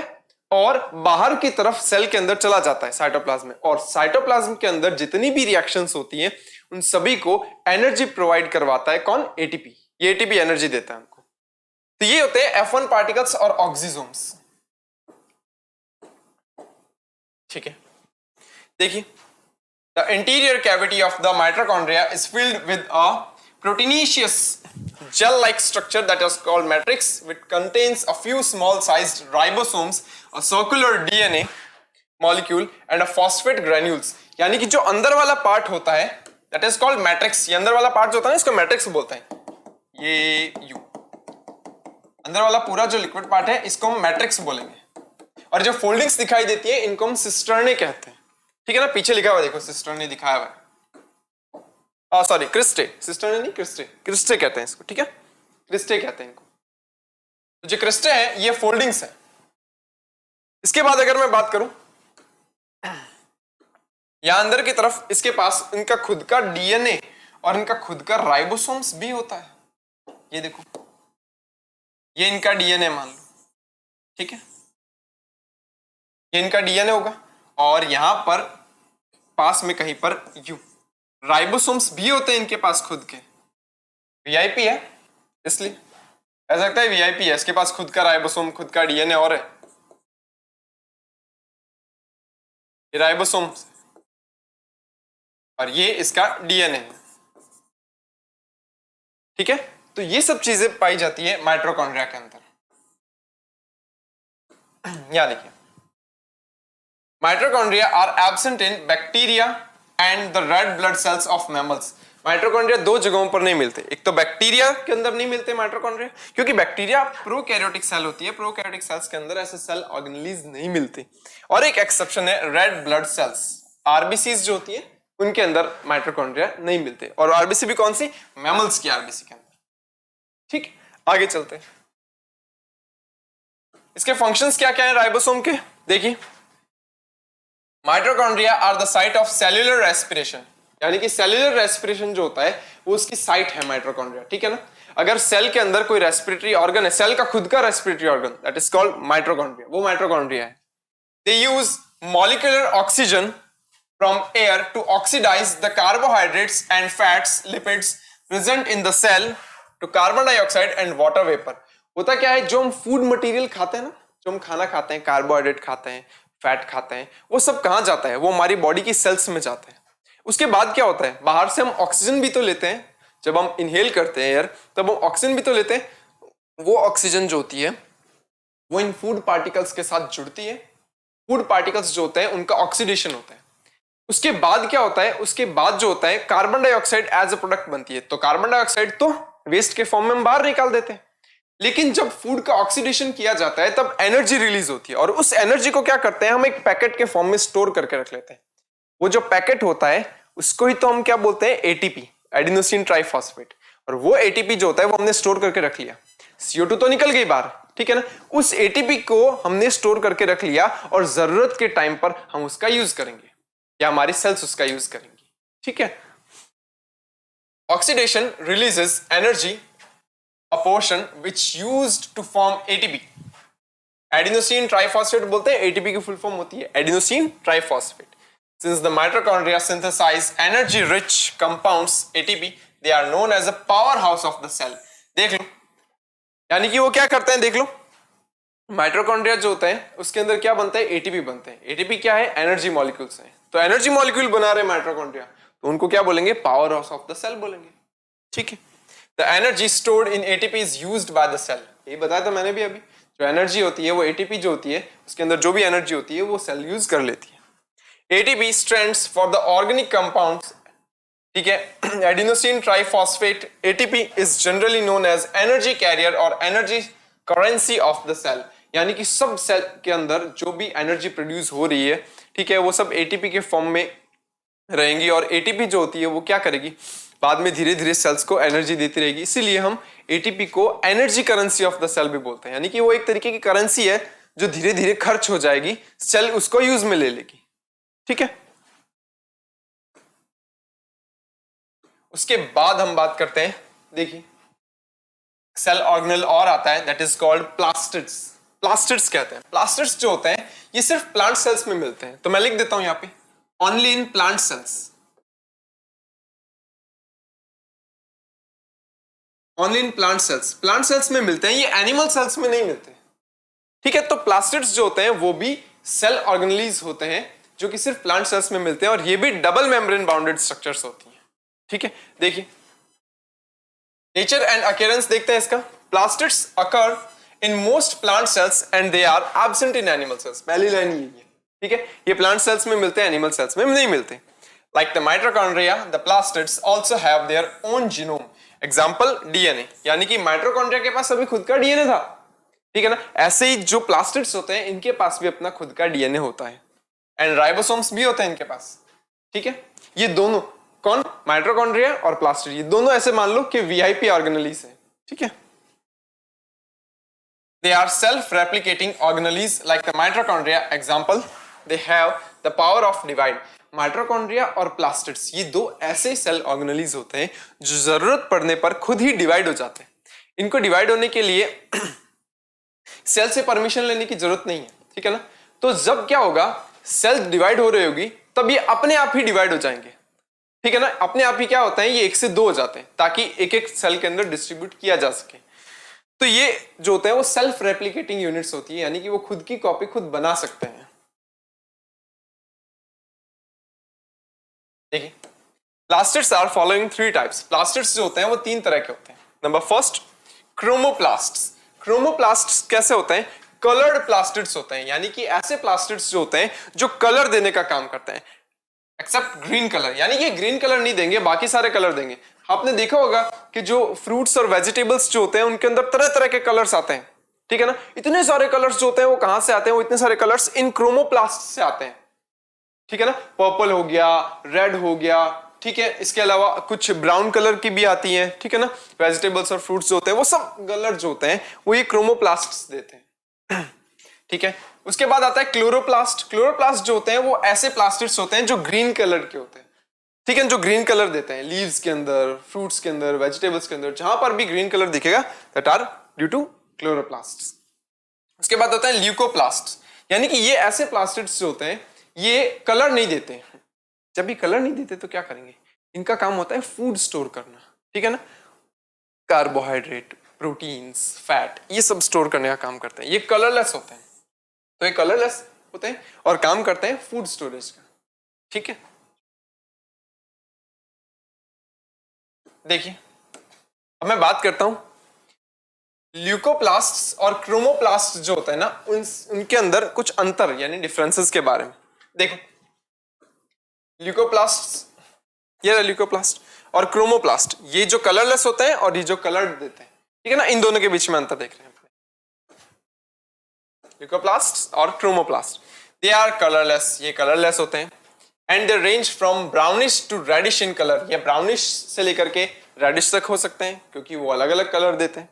और बाहर की तरफ सेल के अंदर चला जाता है साइटोप्लाज्म में। और साइटोप्लाज्म के अंदर जितनी भी रिएक्शंस होती हैं उन सभी को एनर्जी प्रोवाइड करवाता है कौन? एटीपी। ये एटीपी एनर्जी देता है हमको। तो ये होते हैं F1 पार्टिकल्स और ऑक्सीसोम्स। ठीक है, देखिए, the interior cavity of the mitochondria is filled with a proteinaceous gel-like structure that is called matrix, which contains a few small-sized ribosomes, a circular DNA molecule, and a phosphate granules। यानी कि जो अंदर वाला part होता है that is called matrix। ये अंदर वाला पार्ट जो होता है इसको मैट्रिक्स बोलते हैं। ये यू अंदर वाला पूरा जो लिक्विड पार्ट है इसको हम मैट्रिक्स बोलेंगे। और जो फोल्डिंग्स दिखाई देती है इनको हम सिस्टर्ने कहते हैं। ठीक है ना, पीछे लिखा हुआ देखो, सिस्टर्ने दिखाया हुआ है। सॉरी, क्रिस्टे, सिस्टर्ने नहीं, क्रिस्टे, क्रिस्टे कहते हैं इसको। ठीक है, क्रिस्टे कहते हैं इनको। तो जो क्रिस्टे हैं ये फोल्डिंग्स है। इसके बाद अगर मैं बात करूं, यहां अंदर की तरफ इसके पास इनका खुद का डीएनए और इनका खुद का राइबोसोम्स भी होता है। ये देखो, ये इनका डीएनए मान लो, ठीक है, ये इनका डीएनए होगा और यहां पर पास में कहीं पर यू। राइबोसोम्स भी होते हैं इनके पास खुद के, वीआईपी है इसलिए कह सकता है वीआईपी है, इसके पास खुद का राइबोसोम, खुद का डीएनए और है। ये राइबोसोम और ये इसका डीएनए है। ठीक है, तो ये सब चीजें पाई जाती है माइटोकॉन्ड्रिया के अंदर। यहां देखिए, mitochondria are absent in bacteria and the red blood cells of mammals. Mitochondria दो जगहों पर नहीं मिलते, एक तो बैक्टीरिया के अंदर नहीं मिलते माइटोकॉन्ड्रिया, क्योंकि बैक्टीरिया प्रोकैरियोटिक सेल होती है, प्रोकैरियोटिक सेल्स के अंदर ऐसे सेल ऑर्गेनेलिज नहीं मिलते। और एक एक्सेप्शन है रेड ब्लड सेल्स, आरबीसीज जो होती है उनके अंदर माइटोकॉन्ड्रिया नहीं मिलते। और आरबीसी भी कौन सी, मैमल्स की आरबीसी के अंदर। ठीक, आगे चलते हैं। इसके फंक्शंस क्या क्या है राइबोसोम के, देखिए mitochondria are the site of cellular respiration, यानी कि सेल्यूलर रेस्पिरेशन जो होता है वो उसकी साइट है माइटोकॉन्ड्रिया। ठीक है ना, अगर सेल के अंदर कोई रेस्पिरेटरी ऑर्गन है, सेल का खुद का respiratory organ, that is called mitochondria, वो माइटोकॉन्ड्रिया है। They use molecular oxygen from air to oxidise the carbohydrates and fats lipids present in the cell to carbon dioxide and water vapour. होता क्या है, जो हम फूड मटेरियल खाते हैं ना, जो हम खाना खाते हैं, कार्बोहाइड्रेट खाते हैं, फैट खाते हैं, वो सब कहां जाता है, वो हमारी बॉडी की सेल्स में जाता है। उसके बाद क्या होता है, बाहर से हम ऑक्सीजन भी तो लेते हैं, जब हम इनहेल करते हैं एयर तब हम ऑक्सीजन भी तो लेते हैं। वो ऑक्सीजन जो होती है वो इन फूड पार्टिकल्स के साथ जुड़ती है, फूड पार्टिकल्स जो होते हैं उनका ऑक्सीडेशन होता है। उसके बाद क्या होता है, उसके बाद जो होता है carbon dioxide as a product बनती है। तो कार्बन डाइऑक्साइड तो वेस्ट के फॉर्म में हम बाहर निकाल देते हैं, लेकिन जब फूड का ऑक्सीडेशन किया जाता है तब एनर्जी रिलीज होती है, और उस एनर्जी को क्या करते हैं हम एक पैकेट के फॉर्म में स्टोर करके रख लेते हैं। वो जो पैकेट होता है उसको ही तो हम क्या बोलते हैं, एटीपी, एडिनोसिन ट्राइफॉस्फेट। और वो एटीपी जो होता है वो हमने स्टोर करके रख लिया, CO2 तो निकल गई बाहर, ठीक है ना, उस एटीपी को हमने स्टोर करके रख लिया और जरूरत के टाइम पर हम उसका यूज करेंगे या हमारी सेल्स उसका यूज करेंगी। ठीक है, oxidation releases energy a portion which used to form ATP। Adenosine triphosphate बोलते हैं, ATP की फुल फॉर्म होती है adenosine triphosphate. Since the mitochondria synthesize energy rich compounds ATP, they are known as a powerhouse of the cell। देख लो, यानी कि वो क्या करते हैं, देख लो माइटोकॉन्ड्रिया जो होता है उसके अंदर क्या बनता है, ATP बनते हैं। ATP क्या है, एनर्जी मॉलिक्यूल्स हैं। तो एनर्जी मॉलिक्यूल बना रहे माइटोकॉन्ड्रिया, तो उनको क्या बोलेंगे, power house of the cell बोलेंगे। ठीक है, The energy stored in ATP is used by the cell। ये बताया था मैंने भी अभी, जो एनर्जी होती है वो ATP जो होती है उसके अंदर जो भी एनर्जी होती है वो सेल यूज कर लेती है। ATP stands for the organic compounds। ठीक है, adenosine triphosphate ATP is generally known as energy carrier और energy currency of the cell। यानी कि सब सेल के अंदर जो भी एनर्जी प्रोड्यूस हो रही है, ठीक है, वो सब ATP के फॉर्म में रहेंगी। और ATP जो होती है वो क्या करेगी, बाद में धीरे धीरे सेल्स को एनर्जी देती रहेगी। इसीलिए हम ATP को energy currency of the cell भी बोलते हैं, यानी कि वो एक तरीके की करेंसी है जो धीरे धीरे खर्च हो जाएगी, सेल उसको यूज में ले लेगी। ठीक है, उसके बाद हम बात करते हैं, देखिए सेल ऑर्गेनेल और आता है, that is called plastids. Plastids कहते हैं, प्लास्टिड्स जो होते हैं ये सिर्फ प्लांट सेल्स में मिलते हैं। तो मैं लिख देता हूं यहाँ पे, only in plant cells, only in plant cells. Plant cells में मिलते हैं, ये एनिमल सेल्स में नहीं मिलते। ठीक है, तो प्लास्टिड्स जो होते हैं वो भी सेल ऑर्गेनेलिज होते हैं जो कि सिर्फ प्लांट सेल्स में मिलते हैं, और ये भी डबल मेम्ब्रेन बाउंडेड स्ट्रक्चर्स होती हैं। ठीक है, देखिए नेचर एंड अकेरेंस देखते हैं इसका। Plastids occur in most plant cells and they are absent in animal cells. पहली लाइन यही है। ठीक है, ये प्लांट सेल्स में मिलते हैं, एनिमल सेल्स में नहीं मिलते। Like the mitochondria, the plastids also have their own genome। Example DNA, यानी कि माइटोकॉन्ड्रिया के पास अभी खुद का डीएनए था, ठीक है ना, ऐसे ही जो प्लास्टिड्स होते हैं इनके पास भी अपना खुद का डीएनए होता है, एंड राइबोसोम्स भी होते हैं इनके पास। ठीक है, ये दोनों कौन, माइटोकॉन्ड्रिया और प्लास्टिड, ये दोनों ऐसे मान लो कि वीआईपी ऑर्गेनेलिज है। ठीक है, they are self-replicating organelles like the mitochondria। example, they have the power of divide। Mitochondria और प्लास्टिड्स ये दो ऐसे सेल ऑर्गेनेलिज होते हैं जो जरूरत पड़ने पर खुद ही डिवाइड हो जाते हैं। इनको डिवाइड होने के लिए सेल से परमिशन लेने की जरूरत नहीं है, ठीक है ना। तो जब क्या होगा, सेल डिवाइड हो रही होगी तब ये अपने आप ही डिवाइड हो जाएंगे, ठीक है ना। अपने आप ही क्या होता है, ये 1 से 2 हो जाते हैं ताकि एक एक सेल के अंदर डिस्ट्रीब्यूट किया जा सके। तो ये जो होते हैं वो सेल्फ रेप्लिकेटिंग यूनिट्स होती है, यानी कि वो खुद की कॉपी खुद बना सकते हैं। देखिए, plastids are following 3 types. Plastids जो होते हैं वो 3 तरह के होते हैं। Number first, क्रोमोप्लास्ट्स। क्रोमोप्लास्ट्स कैसे होते हैं, कलर्ड प्लास्टिड्स होते हैं, यानी कि ऐसे प्लास्टिड्स जो होते हैं जो कलर देने का काम करते हैं, एक्सेप्ट ग्रीन कलर, यानी कि ग्रीन कलर नहीं देंगे, बाकी सारे कलर देंगे। आपने देखा होगा कि जो फ्रूट्स और वेजिटेबल्स जो होते हैं उनके अंदर तरह तरह के कलर्स आते हैं, ठीक है ना। इतने सारे कलर्स जो होते हैं वो कहां से आते हैं, वो इतने सारे कलर्स इन क्रोमोप्लास्ट से आते हैं, ठीक है ना। पर्पल हो गया, रेड हो गया, ठीक है। इसके अलावा कुछ ब्राउन कलर की भी आती हैं, ठीक है ना। वेजिटेबल्स और फ्रूट्स जो होते हैं वो सब कलर जो होते हैं वो ये क्रोमोप्लास्ट्स देते हैं, ठीक है। उसके बाद आता है क्लोरोप्लास्ट। क्लोरोप्लास्ट जो होते हैं वो ऐसे प्लास्टिड्स होते हैं जो ग्रीन कलर के होते हैं, ठीक है, जो ग्रीन कलर देते हैं लीव्स के अंदर, फ्रूट्स के अंदर, वेजिटेबल्स के अंदर, जहां पर भी ग्रीन कलर दिखेगा that are due to chloroplasts. उसके बाद होता है ल्यूकोप्लास्ट, यानी कि ये ऐसे प्लास्टिड्स जो होते हैं ये कलर नहीं देते। जब ये कलर नहीं देते तो क्या करेंगे, इनका काम होता है फूड स्टोर करना, ठीक है ना। कार्बोहाइड्रेट, प्रोटीन्स, फैट, ये सब स्टोर करने का काम करते हैं। ये कलरलेस होते हैं, तो ये कलरलेस होते हैं और काम करते हैं फूड स्टोरेज का, ठीक है। देखिए, अब मैं बात करता हूं ल्यूकोप्लास्ट्स और क्रोमोप्लास्ट जो होता है ना उनके अंदर कुछ अंतर यानी डिफरेंसेस के बारे में। देखो, ल्यूकोप्लास्ट, ये ल्यूकोप्लास्ट और क्रोमोप्लास्ट, ये जो कलरलेस होते हैं और ये जो कलर देते हैं, ठीक है ना। इन दोनों के बीच में अंतर देख रहे हैं ल्यूकोप्लास्ट और क्रोमोप्लास्ट। दे आर कलरलेस, ये कलरलेस होते हैं, and they range from brownish to reddish in colour. ये ब्राउनिश से लेकर के रेडिश तक हो सकते हैं क्योंकि वो अलग अलग कलर देते हैं।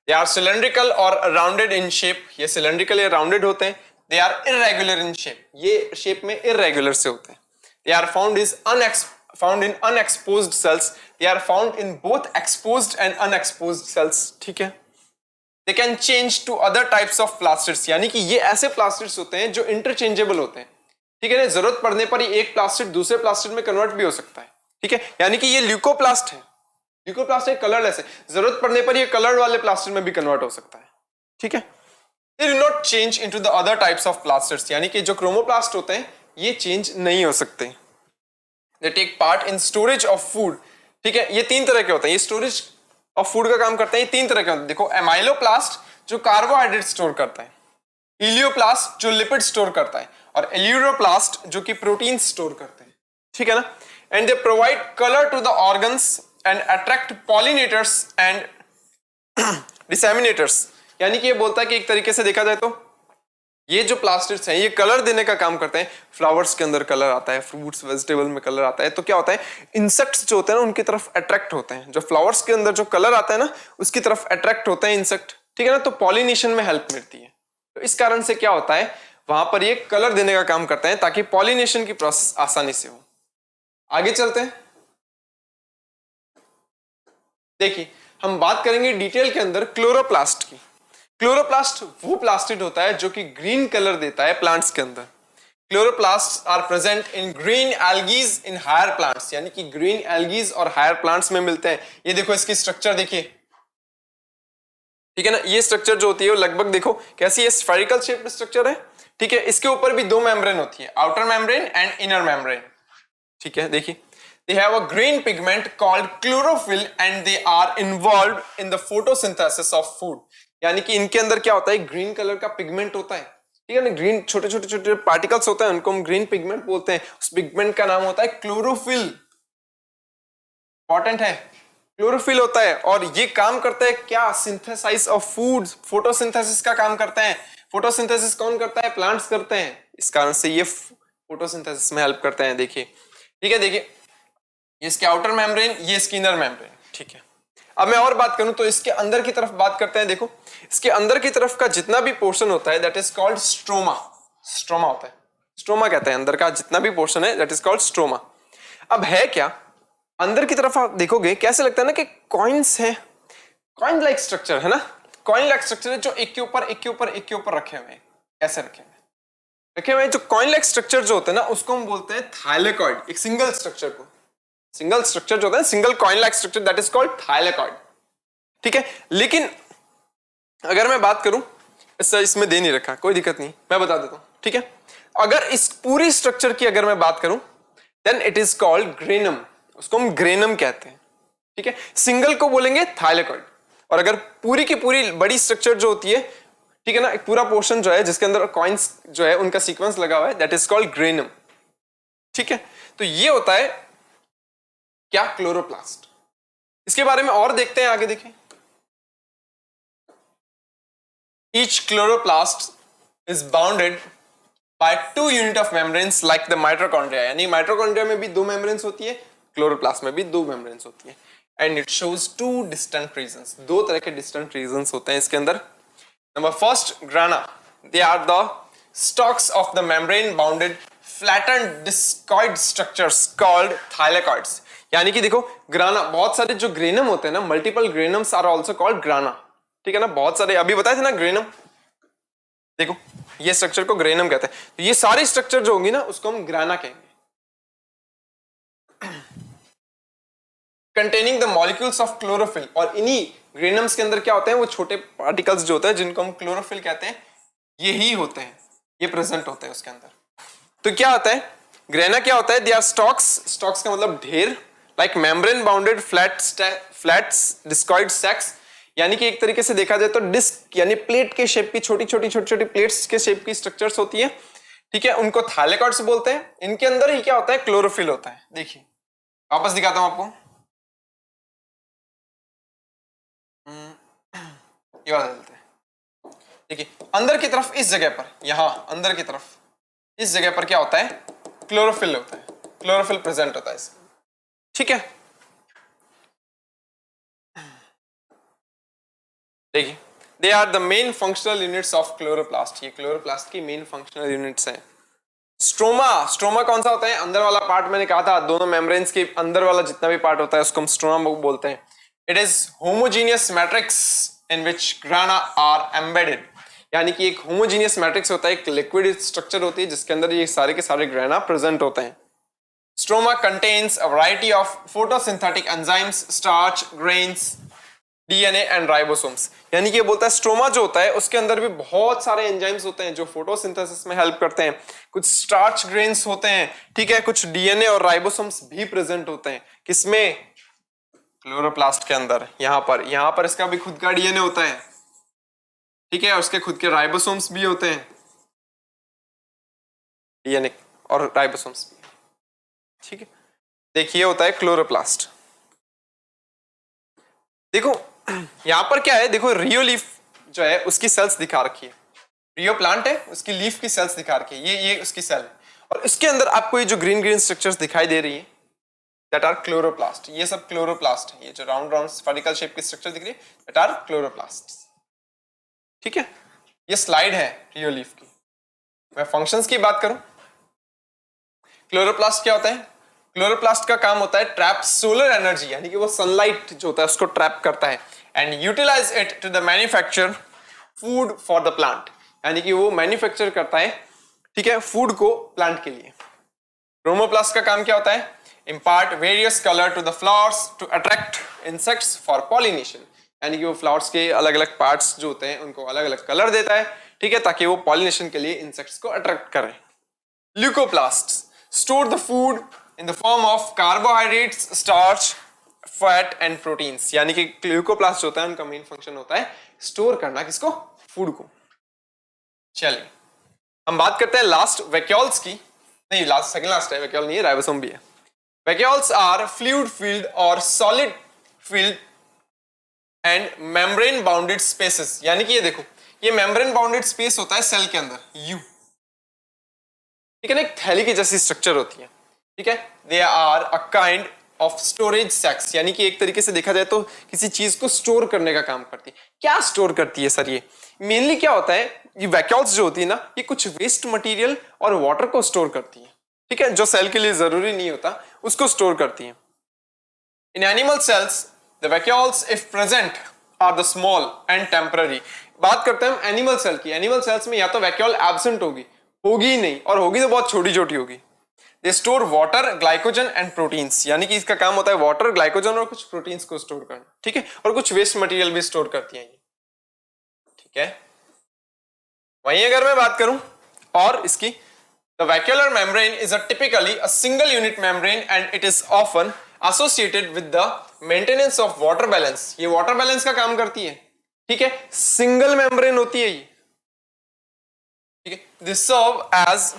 दे आर सिलेंड्रिकल और राउंडेड इन शेप, ये सिलेंड्रिकल या राउंडेड होते हैं। They are irregular in shape, ये शेप में इरेगुलर से होते हैं। They are found in unexposed cells, they are found in both exposed and unexposed cells, ठीक है। They can change to other types of plastids, यानी कि ये ऐसे प्लास्टिड्स होते हैं जो इंटरचेंजेबल होते हैं, ठीक है। जरूरत पड़ने पर ये एक प्लास्टिड दूसरे प्लास्टिड में कन्वर्ट भी हो सकता है, ठीक है। यानी कि ये ल्यूकोप्लास्ट है, ल्यूकोप्लास्ट एक कलरलेस है, जरूरत पड़ने पर ये कलर वाले प्लास्टिड में भी कन्वर्ट हो सकता है, ठीक है। They do not change into the other types of plastids, यानी कि जो क्रोमोप्लास्ट होते हैं ये चेंज नहीं हो सकते। They take part in storage of food, ठीक है। ये 3 तरह के होते हैं, ये स्टोरेज ऑफ फूड का काम करते हैं। ये 3 तरह के होते हैं। देखो, एमाइलोप्लास्ट जो कार्बोहाइड्रेट स्टोर करता है, इलियोप्लास्ट जो लिपिड स्टोर करता है, और एल्यूरोप्लास्ट जो कि प्रोटीन स्टोर करते हैं, ठीक है ना। And they provide colour to the organs and attract pollinators and disseminators, यानी कि ये बोलता है कि एक तरीके से देखा जाए तो ये जो प्लास्टिड्स हैं ये कलर देने का काम करते हैं। फ्लावर्स के अंदर कलर आता है, फ्रूट्स वेजिटेबल में कलर आता है, तो क्या होता है, इंसेक्ट्स जो होते हैं ना उनकी तरफ अट्रैक्ट होते हैं। जो फ्लावर्स के अंदर जो कलर आता है ना उसकी तरफ अट्रैक्ट होते हैं इंसेक्ट, ठीक है ना। तो पॉलिनेशन में हेल्प मिलती है। तो इस कारण से क्या होता है, वहां पर ये कलर देने का काम करते हैं ताकि पॉलिनेशन की प्रोसेस आसानी से हो। आगे चलते हैं। देखिए, हम बात करेंगे डिटेल के अंदर क्लोरोप्लास्ट की। क्लोरोप्लास्ट वो प्लास्टिड होता है जो कि ग्रीन कलर देता है प्लांट्स के अंदर। Chloroplast are present in green algae in higher plants, यानी कि ग्रीन एल्गीज और हायर प्लांट्स में मिलते हैं। ये देखो, इसकी स्ट्रक्चर देखिए, ठीक है ना। ये स्ट्रक्चर जो होती है वो लगभग देखो कैसी है, स्फेरिकल शेप्ड स्ट्रक्चर है, ठीक है। इसके ऊपर भी 2 मेम्ब्रेन होती है, outer membrane and inner membrane, ठीक है। देखिए, they have a green pigment called chlorophyll and they are involved in the photosynthesis of food, यानी कि इनके अंदर क्या होता है, ग्रीन कलर का पिगमेंट होता है, ठीक है ना। ग्रीन छोटे छोटे छोटे पार्टिकल्स होते हैं, उनको हम ग्रीन पिगमेंट बोलते हैं। उस पिगमेंट का नाम होता है क्लोरोफिल, इंपॉर्टेंट है, क्लोरोफिल होता है। और ये काम करता है क्या, सिंथेसाइज ऑफ फूड, फोटोसिंथेसिस का काम करता है। फोटोसिंथेसिस कौन करता है, प्लांट्स करते हैं, इस कारण से ये फोटोसिंथेसिस में हेल्प करते हैं। देखिए, ठीक है, देखिए ये इसके आउटर मेम्ब्रेन, ये इसकी इनर मेम्ब्रेन, ठीक है। अब मैं और बात करूं तो इसके अंदर की तरफ बात करते हैं। देखो, इसके अंदर की तरफ का जितना भी पोर्शन होता है that is called stroma, stroma होता है, स्ट्रोमा कहते हैं। अंदर का जितना भी पोर्शन है दैट इज कॉल्ड स्ट्रोमा। अब है क्या, अंदर की तरफ आप देखोगे कैसे लगता है ना कि कॉइन्स है, कॉइन लाइक स्ट्रक्चर है ना, कॉइन लाइक स्ट्रक्चर है जो एक के ऊपर एक के ऊपर एक के ऊपर रखे हुए हैं, ऐसे रखे हुए हैं। जो कॉइन लाइक स्ट्रक्चर जो होते हैं ना उसको हम बोलते हैं थाइलेकॉइड। एक सिंगल स्ट्रक्चर को, सिंगल स्ट्रक्चर जो होता है, single coin like structure, that is called thylakoid. ठीक है, लेकिन अगर मैं बात करूं, इसमें दे नहीं रखा, कोई दिक्कत नहीं, मैं बता देता हूं। ठीक है, अगर इस पूरी स्ट्रक्चर की अगर मैं बात करूं then it is called granum, उसको हम ग्रेनम कहते हैं। ठीक है, सिंगल को बोलेंगे थाइलेकॉइड, और अगर पूरी की पूरी बड़ी स्ट्रक्चर जो होती है, ठीक है ना, एक पूरा पोर्शन जो है जिसके अंदर कॉइन्स जो है उनका सीक्वेंस लगा हुआ है, दैट इज कॉल्ड ग्रेनम। ठीक है, तो ये होता है क्या, क्लोरोप्लास्ट। इसके बारे में और देखते हैं, आगे देखें। Each chloroplast is bounded by 2 unit of membranes like the mitochondria, यानी माइटोकॉन्ड्रिया में भी 2 मेम्ब्रेन्स होती है, क्लोरोप्लास्ट में भी 2 मेम्ब्रेन्स होती है। And it shows 2 distant regions, 2 तरह के डिस्टेंट रीजन्स होते हैं इसके अंदर। Number first, grana, they are the stalks of the membrane bounded flattened discoid structures called thylakoids। यानी कि देखो ग्राना, बहुत सारे जो ग्रेनम होते हैं ना, multiple granums are also called grana. ठीक है ना, बहुत सारे अभी बताए थे ना ग्रेनम, देखो ये स्ट्रक्चर को ग्रेनम कहते हैं। तो ये सारी स्ट्रक्चर जो होंगी ना उसको हम ग्राना कहेंगे। Containing the molecules of chlorophyll, और इन्हीं ग्रेनम्स के अंदर क्या होते हैं, वो छोटे पार्टिकल्स जो होते हैं जिनको हम क्लोरोफिल कहते हैं, ये ही होते हैं, ये प्रेजेंट होते हैं उसके अंदर। तो क्या होता है, ग्रेना क्या होता है, दे आर स्टॉक्स, स्टॉक्स का मतलब ढेर, like membrane bounded flats discoid sacs, यानी कि एक तरीके से देखा जाए तो डिस्क यानी प्लेट के शेप की छोटी छोटी प्लेट्स के शेप की स्ट्रक्चर्स होती है। ठीक है, उनको थाइलेकॉइड्स बोलते हैं। इनके अंदर ही क्या होता है, क्लोरोफिल होता है। देखिए वापस दिखाता हूं आपको, ये वाला देते हैं। देखिए अंदर की तरफ इस जगह पर, यहां अंदर की तरफ इस जगह पर क्या होता है, क्लोरोफिल होता है, क्लोरोफिल प्रेजेंट होता है इसमें। ठीक है, देखिए they are the main functional units of chloroplast, ये क्लोरोप्लास्ट की मेन फंक्शनल यूनिट्स हैं। स्ट्रोमा, स्ट्रोमा कौन सा होता है, अंदर वाला पार्ट, मैंने कहा था दोनों मेम्ब्रेन्स के अंदर वाला जितना भी पार्ट होता है उसको हम स्ट्रोमा बोलते हैं। It is homogeneous matrix in which grana are embedded, यानी कि एक होमोजीनियस मैट्रिक्स होता है, एक लिक्विड स्ट्रक्चर होती है जिसके अंदर ये सारे के सारे ग्राना प्रेजेंट होते हैं। Stroma contains a variety of photosynthetic enzymes, starch, grains, DNA and ribosomes, यानी कि ये बोलता है स्ट्रोमा जो होता है उसके अंदर भी बहुत सारे एंजाइम्स होते हैं जो फोटोसिंथेसिस में हेल्प करते हैं, कुछ स्टार्च ग्रेन्स होते हैं, ठीक है, कुछ डीएनए और राइबोसोम्स भी प्रेजेंट होते हैं। किसमें, क्लोरोप्लास्ट के अंदर। यहां पर इसका भी खुद का डीएनए होता है, ठीक है, और उसके खुद के राइबोसोम्स भी होते हैं, डीएनए और राइबोसोम्स भी। ठीक है, देखिए होता है क्लोरोप्लास्ट। देखो यहां पर क्या है, देखो रियो लीफ जो है उसकी सेल्स दिखा रखी है, रियो प्लांट है उसकी लीफ की सेल्स दिखा रखी है, ये उसकी सेल है, और इसके अंदर आपको ये जो ग्रीन ग्रीन स्ट्रक्चर्स दिखाई दे रही है दैट आर क्लोरोप्लास्ट, ये सब क्लोरोप्लास्ट है। ये जो राउंड राउंड स्फेरिकल शेप की स्ट्रक्चर दिख रही है दैट आर क्लोरोप्लास्ट। ठीक है, ये स्लाइड है रियो लीफ की। मैं फंक्शंस की बात करूं, क्लोरोप्लास्ट क्या होता है, क्लोरोप्लास्ट का काम होता है ट्रैप सोलर एनर्जी, यानी कि वो सनलाइट जो होता है उसको ट्रैप करता है, and utilize it to the manufacture food for the plant, यानी कि वो मैन्युफैक्चर करता है, ठीक है, फूड को प्लांट के लिए। क्रोमोप्लास्ट का काम क्या होता है, impart various colour to the flowers to attract insects for pollination, यानी कि वो फ्लावर्स के अलग अलग पार्ट्स जो होते हैं उनको अलग अलग कलर देता है, ठीक है, ताकि वो पॉलिनेशन के लिए इंसेक्ट्स को अट्रैक्ट करें। Leucoplasts store the food in the form of carbohydrates, starch, fat and proteins, यानी कि ग्लूकोप्लास्ट होता है उनका मेन फंक्शन होता है स्टोर करना, किसको, फूड को। चलिए हम बात करते हैं लास्ट वैक्यूल्स की, नहीं लास्ट सेकंड लास्ट है, वैक्यूल नहीं है, राइबोसोम भी है। वैक्यूल्स आर फ्लूइड फील्ड और solid field and membrane bounded spaces, यानी कि ये देखो ये मेम्ब्रेन बाउंडेड स्पेस होता है सेल के अंदर, यू, ठीक है ना, एक थैली की जैसी स्ट्रक्चर होती है, ठीक है, they are a kind of storage sacs, यानी कि एक तरीके से देखा जाए तो किसी चीज को स्टोर करने का काम करती है। क्या स्टोर करती है सर, ये मेनली क्या होता है, ये वैक्यूल्स जो होती है ना ये कुछ वेस्ट मटेरियल और वाटर को स्टोर करती है, ठीक है, जो सेल के लिए जरूरी नहीं होता उसको स्टोर करती है। In animal cells the vacuoles if present are the small and temporary. बात करते हैं हम एनिमल सेल की। एनिमल सेल्स में या तो वैक्यूल एब्सेंट होगी ही नहीं, और होगी तो बहुत छोटी छोटी होगी। They store water, glycogen and proteins, यानी कि इसका काम होता है वाटर, ग्लाइकोजन और कुछ प्रोटीन्स को स्टोर करना, ठीक है, और कुछ वेस्ट मटेरियल भी स्टोर करती है, ठीक है। वहीं अगर मैं बात करूं और इसकी, the vacuolar membrane is typically a single unit membrane and it is often associated with the maintenance of water balance. ये वाटर बैलेंस का काम करती है, ठीक है, सिंगल मेम्ब्रेन होती है ये, ठीक है। This serve as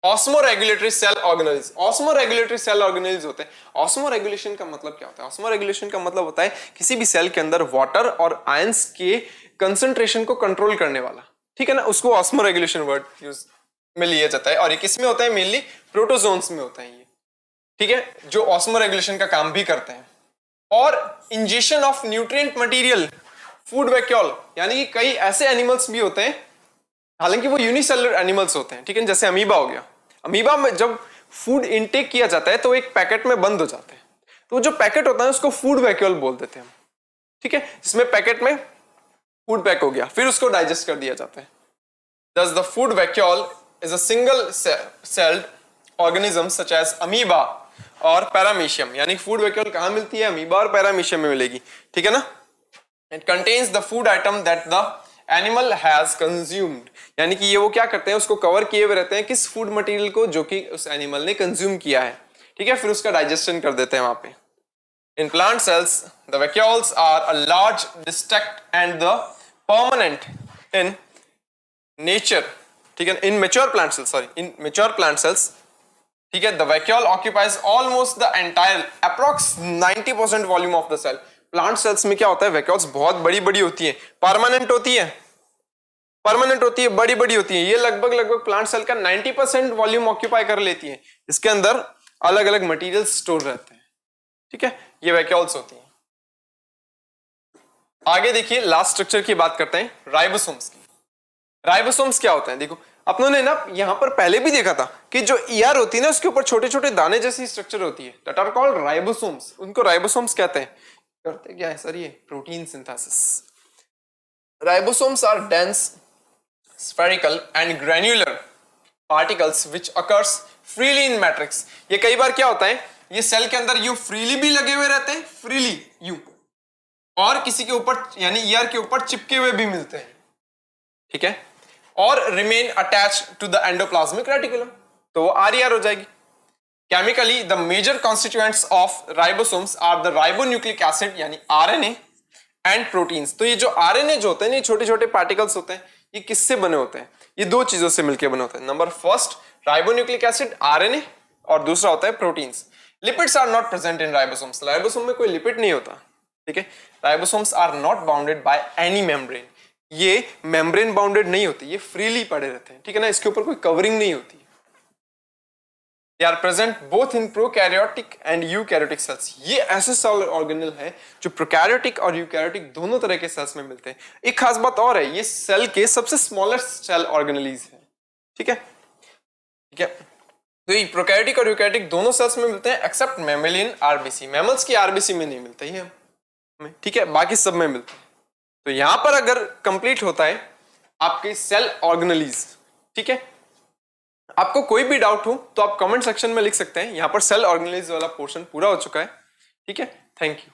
osmoregulatory cell organelles. Osmoregulatory cell organelles होते हैं। ऑस्मोरेगुलेशन का मतलब क्या होता है? ऑस्मोरेगुलेशन का मतलब होता है किसी भी सेल के अंदर वाटर और आयंस के कंसंट्रेशन को कंट्रोल करने वाला, ठीक है ना, उसको ऑस्मोरेगुलेशन वर्ड यूज में लिया जाता है। और ये किस में होता है? मेनली प्रोटोजोन्स में होता है ये, ठीक है, जो ऑस्मोरेगुलेशन का काम भी करते हैं। और injection of nutrient material, food vacuole, यानी कि कई ऐसे एनिमल्स भी होते हैं, हालांकि वो यूनिसेलुलर एनिमल्स होते हैं, ठीक है, जैसे अमीबा हो गया। अमीबा में जब फूड इनटेक किया जाता है तो एक पैकेट में बंद हो जाते हैं, तो जो पैकेट होता है उसको फूड वैक्यूल बोल देते हैं हम, ठीक है, जिसमें पैकेट में फूड पैक हो गया, फिर उसको डाइजेस्ट कर दिया जाता है। Thus the food vacuole is a single celled organism such as amoeba और पैरामीशियम। यानी फूड वैक्यूल कहाँ मिलती है? अमीबा और पैरामीशियम में मिलेगी, ठीक है ना। It contains the food item that the animal has consumed, यानी कि ये वो क्या करते हैं, उसको कवर किए हुए रहते हैं किस फूड मटेरियल को, जो कि उस एनिमल ने कंज्यूम किया है, ठीक है, फिर उसका डाइजेशन कर देते हैं वहां पे। In plant cells, the vacuoles are a large, distinct and the permanent in nature, ठीक है, in mature plant cells, in mature plant cells, ठीक है, the vacuole occupies almost the entire approx 90% volume of the cell। Plant cells में क्या होता है? Vacuoles बहुत बड़ी बड़ी होती है, परमानेंट होती है, बड़ी बड़ी होती है। ये लगभग प्लांट सेल का 90% वॉल्यूम ऑक्यूपाई कर लेती है। इसके अंदर अलग अलग मटेरियल स्टोर रहते हैं, ठीक है, ये वैक्यूल्स होती हैं। आगे देखिए, लास्ट स्ट्रक्चर की बात करते हैं, राइबोसोम्स की। राइबोसोम्स क्या होता है? देखो, अपनों ने ना यहां पर पहले भी देखा था कि जो ईआर होती है ना, उसके ऊपर छोटे छोटे दाने जैसी स्ट्रक्चर होती है, दैट आर कॉल्ड राइबोसोम्स। उनको राइबोसोम्स कहते हैं। करते क्या है सर? ये protein synthesis. Ribosomes are dense, spherical and granular particles which occurs freely in matrix. ये कई बार क्या होता है, ये सेल के अंदर यूं फ्रीली भी लगे हुए रहते हैं, फ्रीली यूं, और किसी के ऊपर यानी ईआर के ऊपर चिपके हुए भी मिलते हैं, ठीक है, और remain attached to the endoplasmic reticulum, तो वो आरईआर हो जाएगी। Chemically the major constituents of ribosomes are the ribonucleic acid यानी आरएनए एंड प्रोटीन्स। तो ये जो आरएनए जो होते हैं, ये छोटे छोटे पार्टिकल्स होते हैं, ये किससे बने होते हैं? ये दो चीजों से मिलकर बने होते हैं। Number first ribonucleic acid RNA, और दूसरा होता है proteins. Lipids are not present in ribosomes. Ribosome में कोई लिपिड नहीं होता, ठीक है। Ribosomes are not bounded by any membrane. ये मेम्ब्रेन बाउंडेड नहीं होती, ये फ्रीली पड़े रहते हैं, ठीक है ना, इसके ऊपर कोई कवरिंग नहीं होती। They are present both in prokaryotic and eukaryotic cells। ये ऐसे सेल ऑर्गेनल है जो प्रोकैरियोटिक और यूकैरियोटिक दोनों तरह के सेल्स में मिलते हैं। एक खास बात और है, ये सेल के सबसे स्मॉलेस्ट सेल ऑर्गेनलीज है, ठीक है, ठीक है। तो ये प्रोकैरियोटिक और यूकैरियोटिक दोनों सेल्स में मिलते हैं एक्सेप्ट मैमेलियन आरबीसी। मैमल्स की आरबीसी में नहीं मिलता ये हमें, ठीक है, बाकी सब में मिलता है। तो यहां पर अगर कंप्लीट होता है आपके सेल ऑर्गेनलीज, ठीक है। आपको कोई भी डाउट हो तो आप कमेंट सेक्शन में लिख सकते हैं। यहां पर सेल ऑर्गेनलीज वाला पोर्शन पूरा हो चुका है, ठीक है। Thank you.